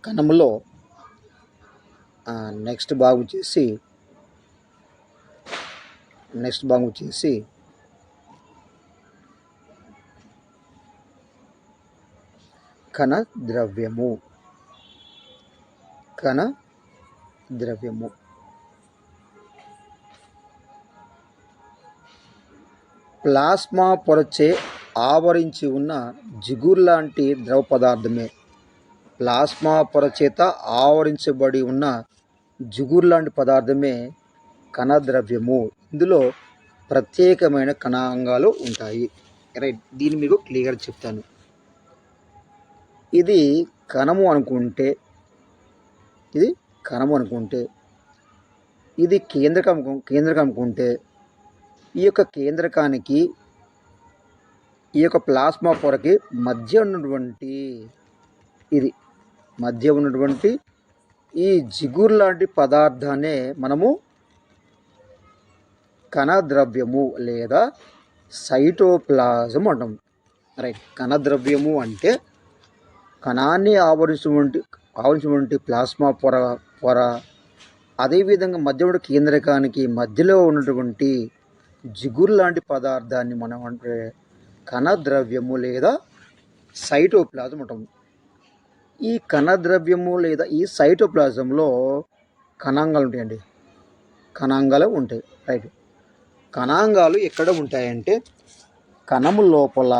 కణంలో నెక్స్ట్ భాగం వచ్చేసి కణద్రవ్యము. ప్లాస్మా పొరచే ఆవరించి ఉన్న జిగురు లాంటి ద్రవ పదార్థమే. ప్లాస్మా పొరచేత ఆవరించబడి ఉన్న జిగురు లాంటి పదార్థమే కణద్రవ్యము. ఇందులో ప్రత్యేకమైన కణాంగాలు ఉంటాయి. రైట్. దీన్ని మీకు క్లియర్ చెప్తాను. ఇది కణము అనుకుంటే ఇది కేంద్రకం అనుకుంటే ఈ యొక్క కేంద్రకానికి ఈ యొక్క ప్లాస్మా పొరకి మధ్య ఉన్నటువంటి ఈ జిగురు లాంటి పదార్థాన్నే మనము కణద్రవ్యము లేదా సైటోప్లాజం అంటాం. రైట్. కణద్రవ్యము అంటే కణాన్ని ఆవరించినటువంటి ప్లాస్మా పొర అదేవిధంగా మధ్య కేంద్రకానికి మధ్యలో ఉన్నటువంటి జిగురు లాంటి పదార్థాన్ని మనం అంటే కణద్రవ్యము లేదా సైటోప్లాజం అంటాము. ఈ కణద్రవ్యము లేదా ఈ సైటోప్లాజంలో కణాంగాలు ఉంటాయి. రైట్. కణాంగాలు ఎక్కడ ఉంటాయంటే కణము లోపల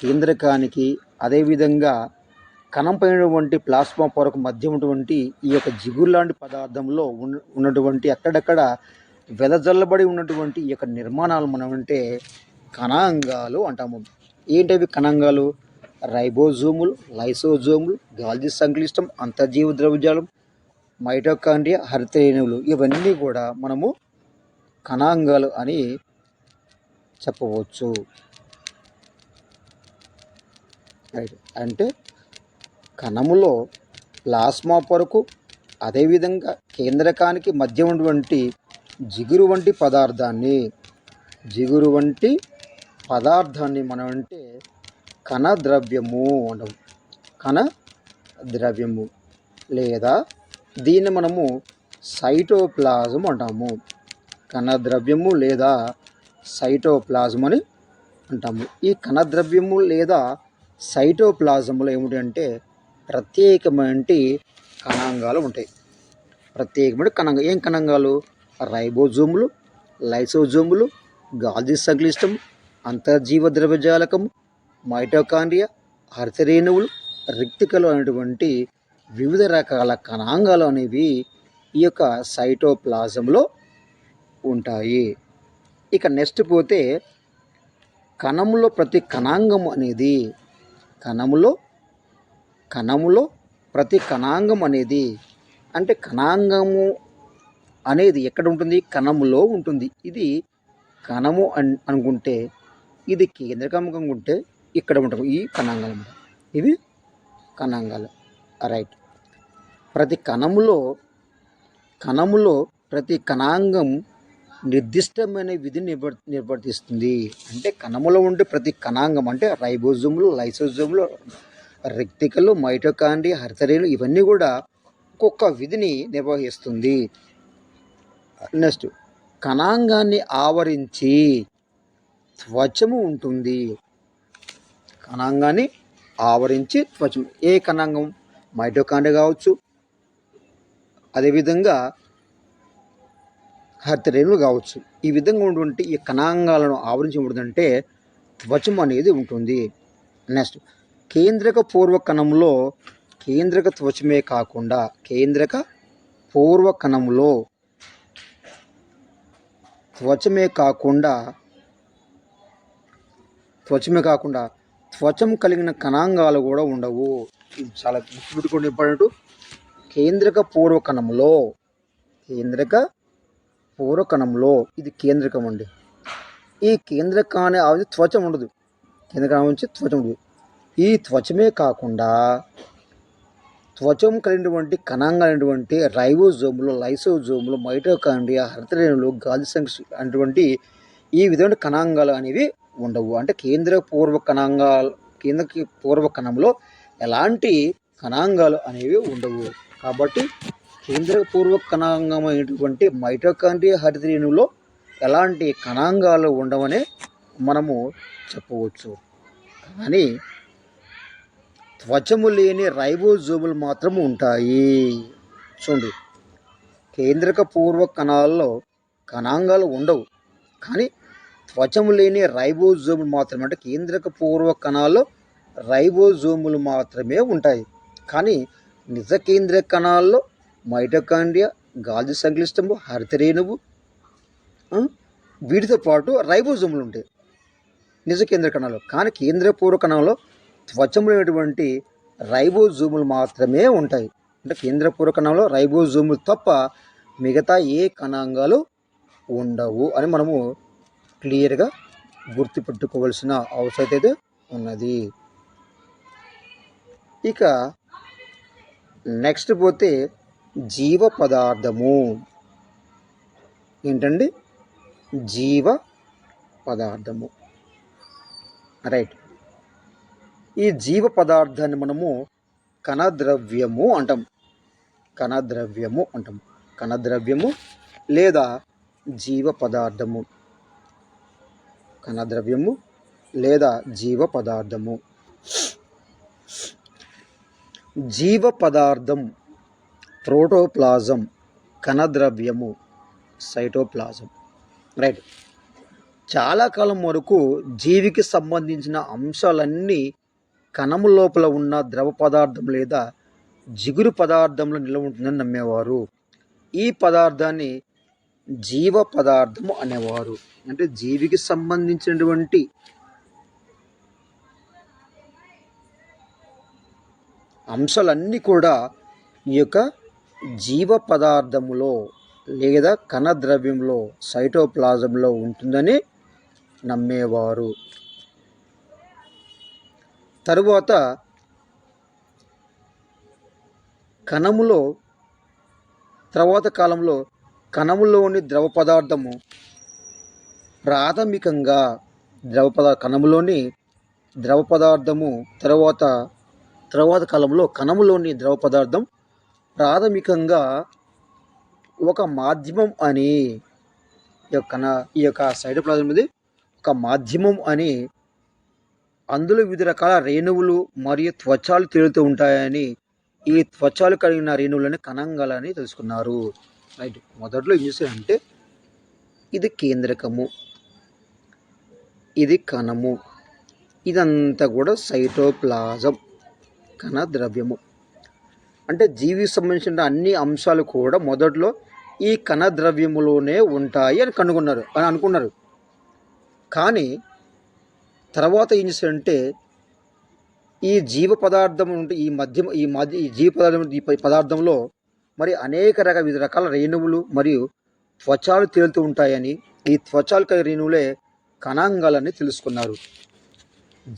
కేంద్రకానికి అదేవిధంగా కణం పైనటువంటి ప్లాస్మా పొరకు మధ్య ఉన్నటువంటి ఈ యొక్క జిగురు లాంటి పదార్థంలో ఉన్నటువంటి అక్కడక్కడ వెదజల్లబడి ఉన్నటువంటి ఈ యొక్క నిర్మాణాలు మనం అంటే కణాంగాలు అంటాము. ఏంటవి కణాంగాలు? రైబోజోములు, లైసోజోములు, గాల్జీ సంక్లిష్టం, అంతర్జీవ ద్రవ్యజాలం, మైటోకాండ్రియా, హరితరేణువులు, ఇవన్నీ కూడా మనము కణాంగాలు అని చెప్పవచ్చు. అంటే కణములో ప్లాస్మా పొరకు అదేవిధంగా కేంద్రకానికి మధ్య ఉన్నటువంటి జిగురు వంటి పదార్థాన్ని మనం అంటే కణ ద్రవ్యము అంటాం. కణ ద్రవ్యము లేదా దీన్ని మనము సైటోప్లాజం అంటాము. కణ ద్రవ్యము లేదా సైటోప్లాజం అని అంటాము. ఈ కణ ద్రవ్యము లేదా సైటోప్లాజంలో ఏమిటి అంటే ప్రత్యేకమైన కణాంగాలు ఉంటాయి. ప్రత్యేకమైన కణాంగాలు ఏం కణాంగాలు? రైబోజోములు, లైసోజోములు, గాల్జీ సంక్లిష్టం, అంతర్జీవ ద్రవ్యజాలకము, మైటోకాండ్రియా, హరితరేణువులు, రిక్తికలు అనేటువంటి వివిధ రకాల కణాంగాలు అనేవి ఈ యొక్క సైటోప్లాజంలో ఉంటాయి. ఇక నెక్స్ట్ పోతే కణములో ప్రతి కణాంగం అనేది కణములో ప్రతి కణాంగం అనేది అంటే కణాంగము అనేది ఎక్కడ ఉంటుంది? కణములో ఉంటుంది. ఇది కణము అనుకుంటే ఇది కేంద్రకం అనుకుంటే ఇక్కడ ఉంటాము. ఈ కణాంగాలు ఇవి కణాంగాలు. రైట్. ప్రతి కణములో ప్రతి కణాంగం నిర్దిష్టమైన విధిని నిర్వర్తిస్తుంది. అంటే కణములో ఉండే ప్రతి కణాంగం అంటే రైబోజోములు, లైసోజోములు, రిక్తికలు, మైటోకాండ్రియా, హరితరేణులు ఇవన్నీ కూడా ఒక్కొక్క విధిని నిర్వహిస్తుంది. నెక్స్ట్ కణాంగాన్ని ఆవరించి త్వచము ఉంటుంది. కణాంగాన్ని ఆవరించి త్వచము. ఏ కణాంగం? మైటోకాండ్రియా కావచ్చు, అదేవిధంగా హరితరేణులు కావచ్చు. ఈ విధంగా ఉన్నటువంటి ఈ కణాంగాలను ఆవరించి ఉంటుందంటే త్వచం అనేది ఉంటుంది. నెక్స్ట్ కేంద్రక పూర్వ కణంలో కేంద్రక త్వచమే కాకుండా పూర్వ కణంలో త్వచమే కాకుండా త్వచం కలిగిన కణాంగాలు కూడా ఉండవు. ఇది చాలా గుర్తుపెట్టుకోండి. ఇంపార్టెంట్. కేంద్రక పూర్వ కణంలో ఇది కేంద్రకం అండి. ఈ కేంద్రకాన్ని ఆవించి త్వచం ఉండదు. కేంద్రకాన్ని ఆవించి త్వచం ఉండదు. ఈ త్వచమే కాకుండా త్వచం కలిగినటువంటి కణాంగాలైనటువంటి రైబోజోములు, లైసోజోములు, మైటోకాండ్రియా, హరితరేణులు, గాల్జీ సంక్లిష్టం అటువంటి ఈ విధమైన కణాంగాలు అనేవి ఉండవు. అంటే కేంద్రక పూర్వ కణంలో ఎలాంటి కణాంగాలు అనేవి ఉండవు. కాబట్టి కేంద్రక పూర్వ కణాంగమైనటువంటి మైటోకాండ్రియా, హరితరేణువులో ఎలాంటి కణాంగాలు ఉండవనే మనము చెప్పవచ్చు. కానీ త్వచము లేని రైబోజోములు మాత్రం ఉంటాయి. చూడండి, కేంద్రక పూర్వ కణాల్లో కణాంగాలు ఉండవు, కానీ త్వచము లేని రైబోజోములు మాత్రమే, అంటే కేంద్రక పూర్వ కణాల్లో రైబోజోములు మాత్రమే ఉంటాయి. కానీ నిజ కేంద్రక కణాల్లో మైటోకాండ్రియా, గాల్జీ సంక్లిష్టము, హరితరేణువు వీటితో పాటు రైబోజోములు ఉంటాయి నిజ కేంద్ర కణాలు. కానీ కేంద్ర పూర్వ కణంలో త్వచములైనటువంటి రైబోజోములు మాత్రమే ఉంటాయి. అంటే కేంద్ర పూర్వ కణంలో రైబోజోములు తప్ప మిగతా ఏ కణాంగాలు ఉండవు అని మనము క్లియర్గా గుర్తుపెట్టుకోవాల్సిన అవసరం అయితే ఉన్నది. ఇక నెక్స్ట్ పోతే జీవ పదార్థము ఏంటండి? జీవ పదార్థము. రైట్. ఈ జీవ పదార్థాన్ని మనము కణద్రవ్యము అంటాం. కణద్రవ్యము లేదా జీవ పదార్థము. కణద్రవ్యము లేదా జీవ పదార్థము. జీవ పదార్థం ప్రోటోప్లాజం, కణద్రవ్యము సైటోప్లాజం. రైట్. చాలా కాలం వరకు జీవికి సంబంధించిన అంశాలన్నీ కణము లోపల ఉన్న ద్రవ పదార్థం లేదా జిగురు పదార్థంలో నిల్వ ఉంటుందని నమ్మేవారు. ఈ పదార్థాన్ని జీవ పదార్థము అనేవారు. అంటే జీవికి సంబంధించినటువంటి అంశాలన్నీ కూడా ఈ యొక్క జీవ పదార్థములో లేదా కణద్రవ్యంలో సైటోప్లాజంలో ఉంటుందని నమ్మేవారు. తరువాత కణములో తర్వాత కాలంలో కణములోని ద్రవ పదార్థము ప్రాథమికంగా కణములోని ద్రవ పదార్థము తర్వాత కాలంలో కణములోని ద్రవ పదార్థం ప్రాథమికంగా ఒక మాధ్యమం అని ఈ యొక్క సైటోప్లాజం అనేది ఒక మాధ్యమం అని, అందులో వివిధ రకాల రేణువులు మరియు త్వచాలు తేలుతూ ఉంటాయని, ఈ త్వచాలు కలిగిన రేణువులని కణంగాలని తెలుసుకున్నారు. రైట్. మొదట్లో ఏం చేశారంటే ఇది కేంద్రకము, ఇది కణము, ఇదంతా కూడా సైటోప్లాజం కణ ద్రవ్యము. అంటే జీవికి సంబంధించిన అన్ని అంశాలు కూడా మొదట్లో ఈ కణ ద్రవ్యములోనే ఉంటాయి అని అనుకున్నారు. కానీ తర్వాత ఏం చేశారంటే ఈ జీవ పదార్థం ఉంటే ఈ జీవ పదార్థంలో మరి వివిధ రకాల రేణువులు మరియు త్వచాలు తేలుతూ ఉంటాయని, ఈ త్వచాలు కలిగిన రేణువులే కణాంగాలని తెలుసుకున్నారు.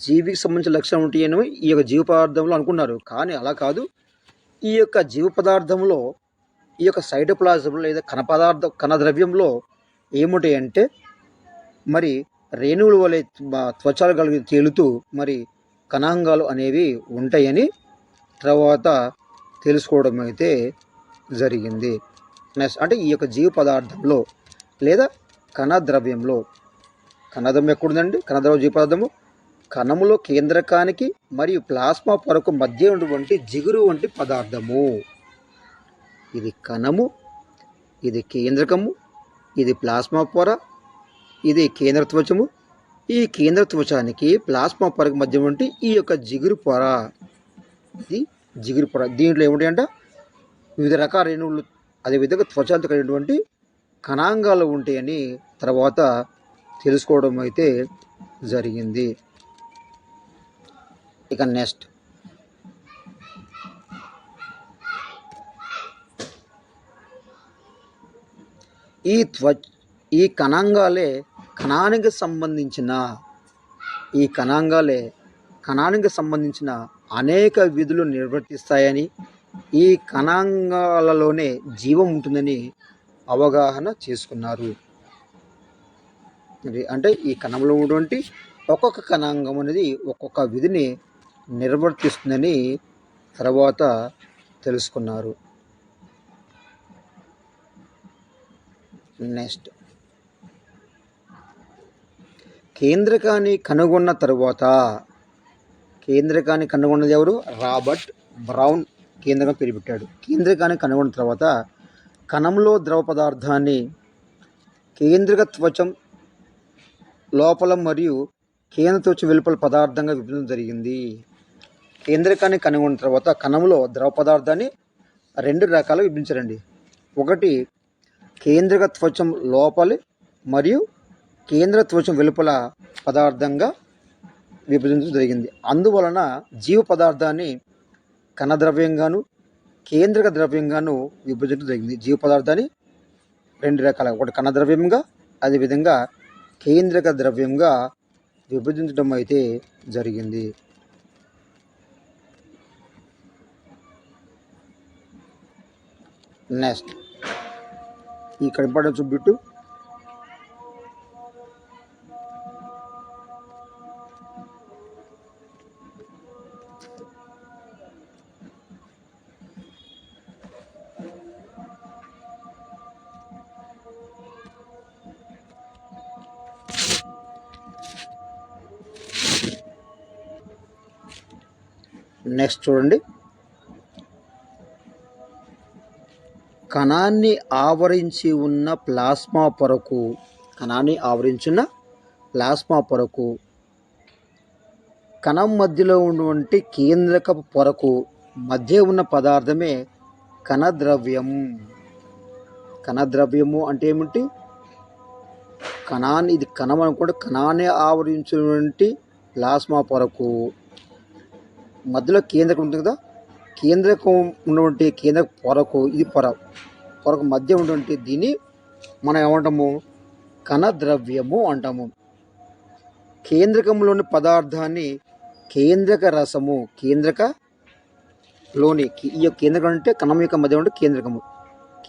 జీవికి సంబంధించిన లక్షణం ఉంటాయని ఈ యొక్క జీవ పదార్థంలో అనుకున్నారు. కానీ అలా కాదు. ఈ యొక్క జీవ పదార్థంలో ఈ యొక్క సైటోప్లాజంలో లేదా కణ ద్రవ్యంలో ఏముంటాయంటే మరి రేణువుల వలె త్వచాలు కలిగి తేలుతూ మరి కణాంగాలు అనేవి ఉంటాయని తర్వాత తెలుసుకోవడం అయితే జరిగింది. నెక్స్ట్ అంటే ఈ యొక్క జీవ పదార్థంలో లేదా కణద్రవ్యంలో, కణద్రవ్యం ఎక్కడుందండి? కణద్రవ్య జీవ పదార్థము కణములో కేంద్రకానికి మరియు ప్లాస్మా పొరకు మధ్య ఉన్నటువంటి జిగురు వంటి పదార్థము. ఇది కణము, ఇది కేంద్రకము, ఇది ప్లాస్మా పొర, ఇది కేంద్ర త్వచము. ఈ కేంద్ర త్వచానికి ప్లాస్మా పొరకు మధ్య ఉంటే ఈ యొక్క జిగురు పొర, ఇది జిగురు పొర. దీంట్లో ఏమిటంటే వివిధ రకాల రేణువులు అదేవిధంగా త్వచాలతో కలిగినటువంటి కణాంగాలు ఉంటాయని తర్వాత తెలుసుకోవడం అయితే జరిగింది. ఇక నెక్స్ట్ ఈ కణాంగాలే కణానికి సంబంధించిన అనేక విధులు నిర్వర్తిస్తాయని, ఈ కణాంగాలలోనే జీవం ఉంటుందని అవగాహన చేసుకున్నారు. అంటే ఈ కణంలో ఉన్నటువంటి ఒక్కొక్క కణాంగం అనేది ఒక్కొక్క విధిని నిర్వర్తిస్తుందని తర్వాత తెలుసుకున్నారు. నెక్స్ట్ కేంద్రకాన్ని కనుగొన్నది ఎవరు? రాబర్ట్ బ్రౌన్ కేంద్రకం పేరు పెట్టాడు. కేంద్రకాన్ని కనుగొన్న తర్వాత కణంలో ద్రవ పదార్థాన్ని కేంద్రక త్వచం లోపల మరియు కేంద్ర త్వచం వెలుపల పదార్థంగా విభజించడం జరిగింది. కేంద్రకాన్ని కనుగొన్న తర్వాత కణంలో ద్రవ పదార్థాన్ని 2 రకాలుగా విభజించారండి. ఒకటి కేంద్రక త్వచం లోపలి మరియు కేంద్ర త్వచం వెలుపల పదార్థంగా విభజించడం జరిగింది. అందువలన జీవ పదార్థాన్ని కణద్రవ్యంగాను కేంద్రక ద్రవ్యంగాను విభజించడం జరిగింది. జీవ పదార్థాన్ని 2 రకాలుగా, ఒకటి కణద్రవ్యంగా అదేవిధంగా కేంద్రక ద్రవ్యంగా విభజించడం అయితే జరిగింది. నెక్స్ట్ ఇక్కడ ఇంపార్టెన్స్ బిట్టు నెక్స్ట్ చూడండి. కణాన్ని ఆవరించి ఉన్న ప్లాస్మా పొరకు కణం మధ్యలో ఉన్నటువంటి కేంద్రకపు పొరకు మధ్య ఉన్న పదార్థమే కణద్రవ్యము అంటే ఏమిటి? ఇది కణం అనుకుంటే కణాన్ని ఆవరించినటువంటి ప్లాస్మా పొరకు మధ్యలో కేంద్రకం ఉంటుంది కదా, కేంద్రకం ఉన్నటువంటి కేంద్రక పొరకు, ఇది పొరకు మధ్య ఉన్నటువంటి దీన్ని మనం ఏమంటాము? కణద్రవ్యము అంటాము. కేంద్రకంలోని పదార్థాన్ని కేంద్రక లోని ఈ యొక్క కేంద్రకం అంటే కణం యొక్క మధ్య ఉండే కేంద్రకము.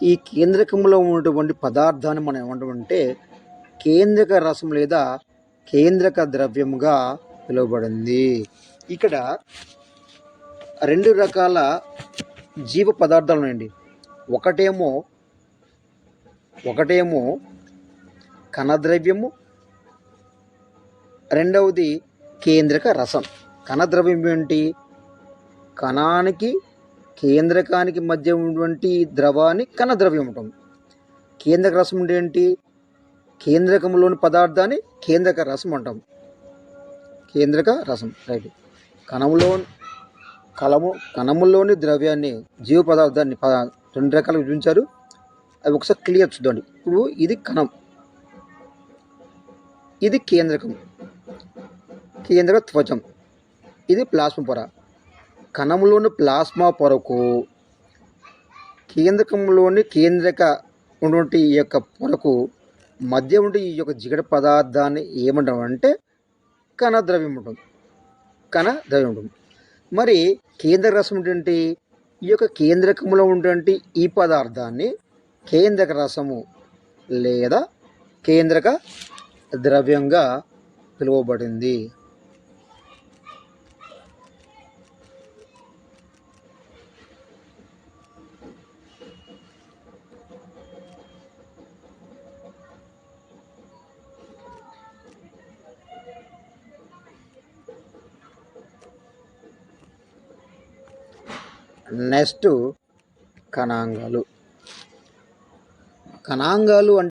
ఈ కేంద్రకంలో ఉన్నటువంటి పదార్థాన్ని మనం ఏమంటామంటే కేంద్రక రసం లేదా కేంద్రక ద్రవ్యముగా పిలువబడింది. ఇక్కడ 2 రకాల జీవ పదార్థాలు ఉన్నాయండి. ఒకటేమో కణద్రవ్యము, రెండవది కేంద్రక రసం. కణద్రవ్యం ఏంటి? కణానికి కేంద్రకానికి మధ్య ఉన్నటువంటి ద్రవాన్ని కణద్రవ్యం ఉంటుంది. కేంద్రక రసం అంటే ఏంటి? కేంద్రకంలోని పదార్థాన్ని కేంద్రక రసం అంటాం. కేంద్రక రసం రైట్. కణములోని ద్రవ్యాన్ని జీవ పదార్థాన్ని 2 రకాలుగా విభజించారు. అవి ఒకసారి క్లియర్ చూడండి. ఇప్పుడు ఇది కణం, ఇది కేంద్రకం, కేంద్రక త్వచం, ఇది ప్లాస్మా పొర. కణంలోని ప్లాస్మా పొరకు కేంద్రకంలోని కేంద్రక ఉన్నటువంటి ఈ యొక్క పొరకు మధ్య ఉండే ఈ యొక్క జిగట పదార్థాన్ని ఏమంటామంటే కణద్రవ్యం ఉంటుంది. మరి కేంద్రక రసం ఏంటంటే ఈ యొక్క కేంద్రకంలో ఉన్నటువంటి ఈ పదార్థాన్ని కేంద్రక రసము లేదా కేంద్రక ద్రవ్యంగా పిలువబడింది. నెక్స్ట్ కణాంగాలు.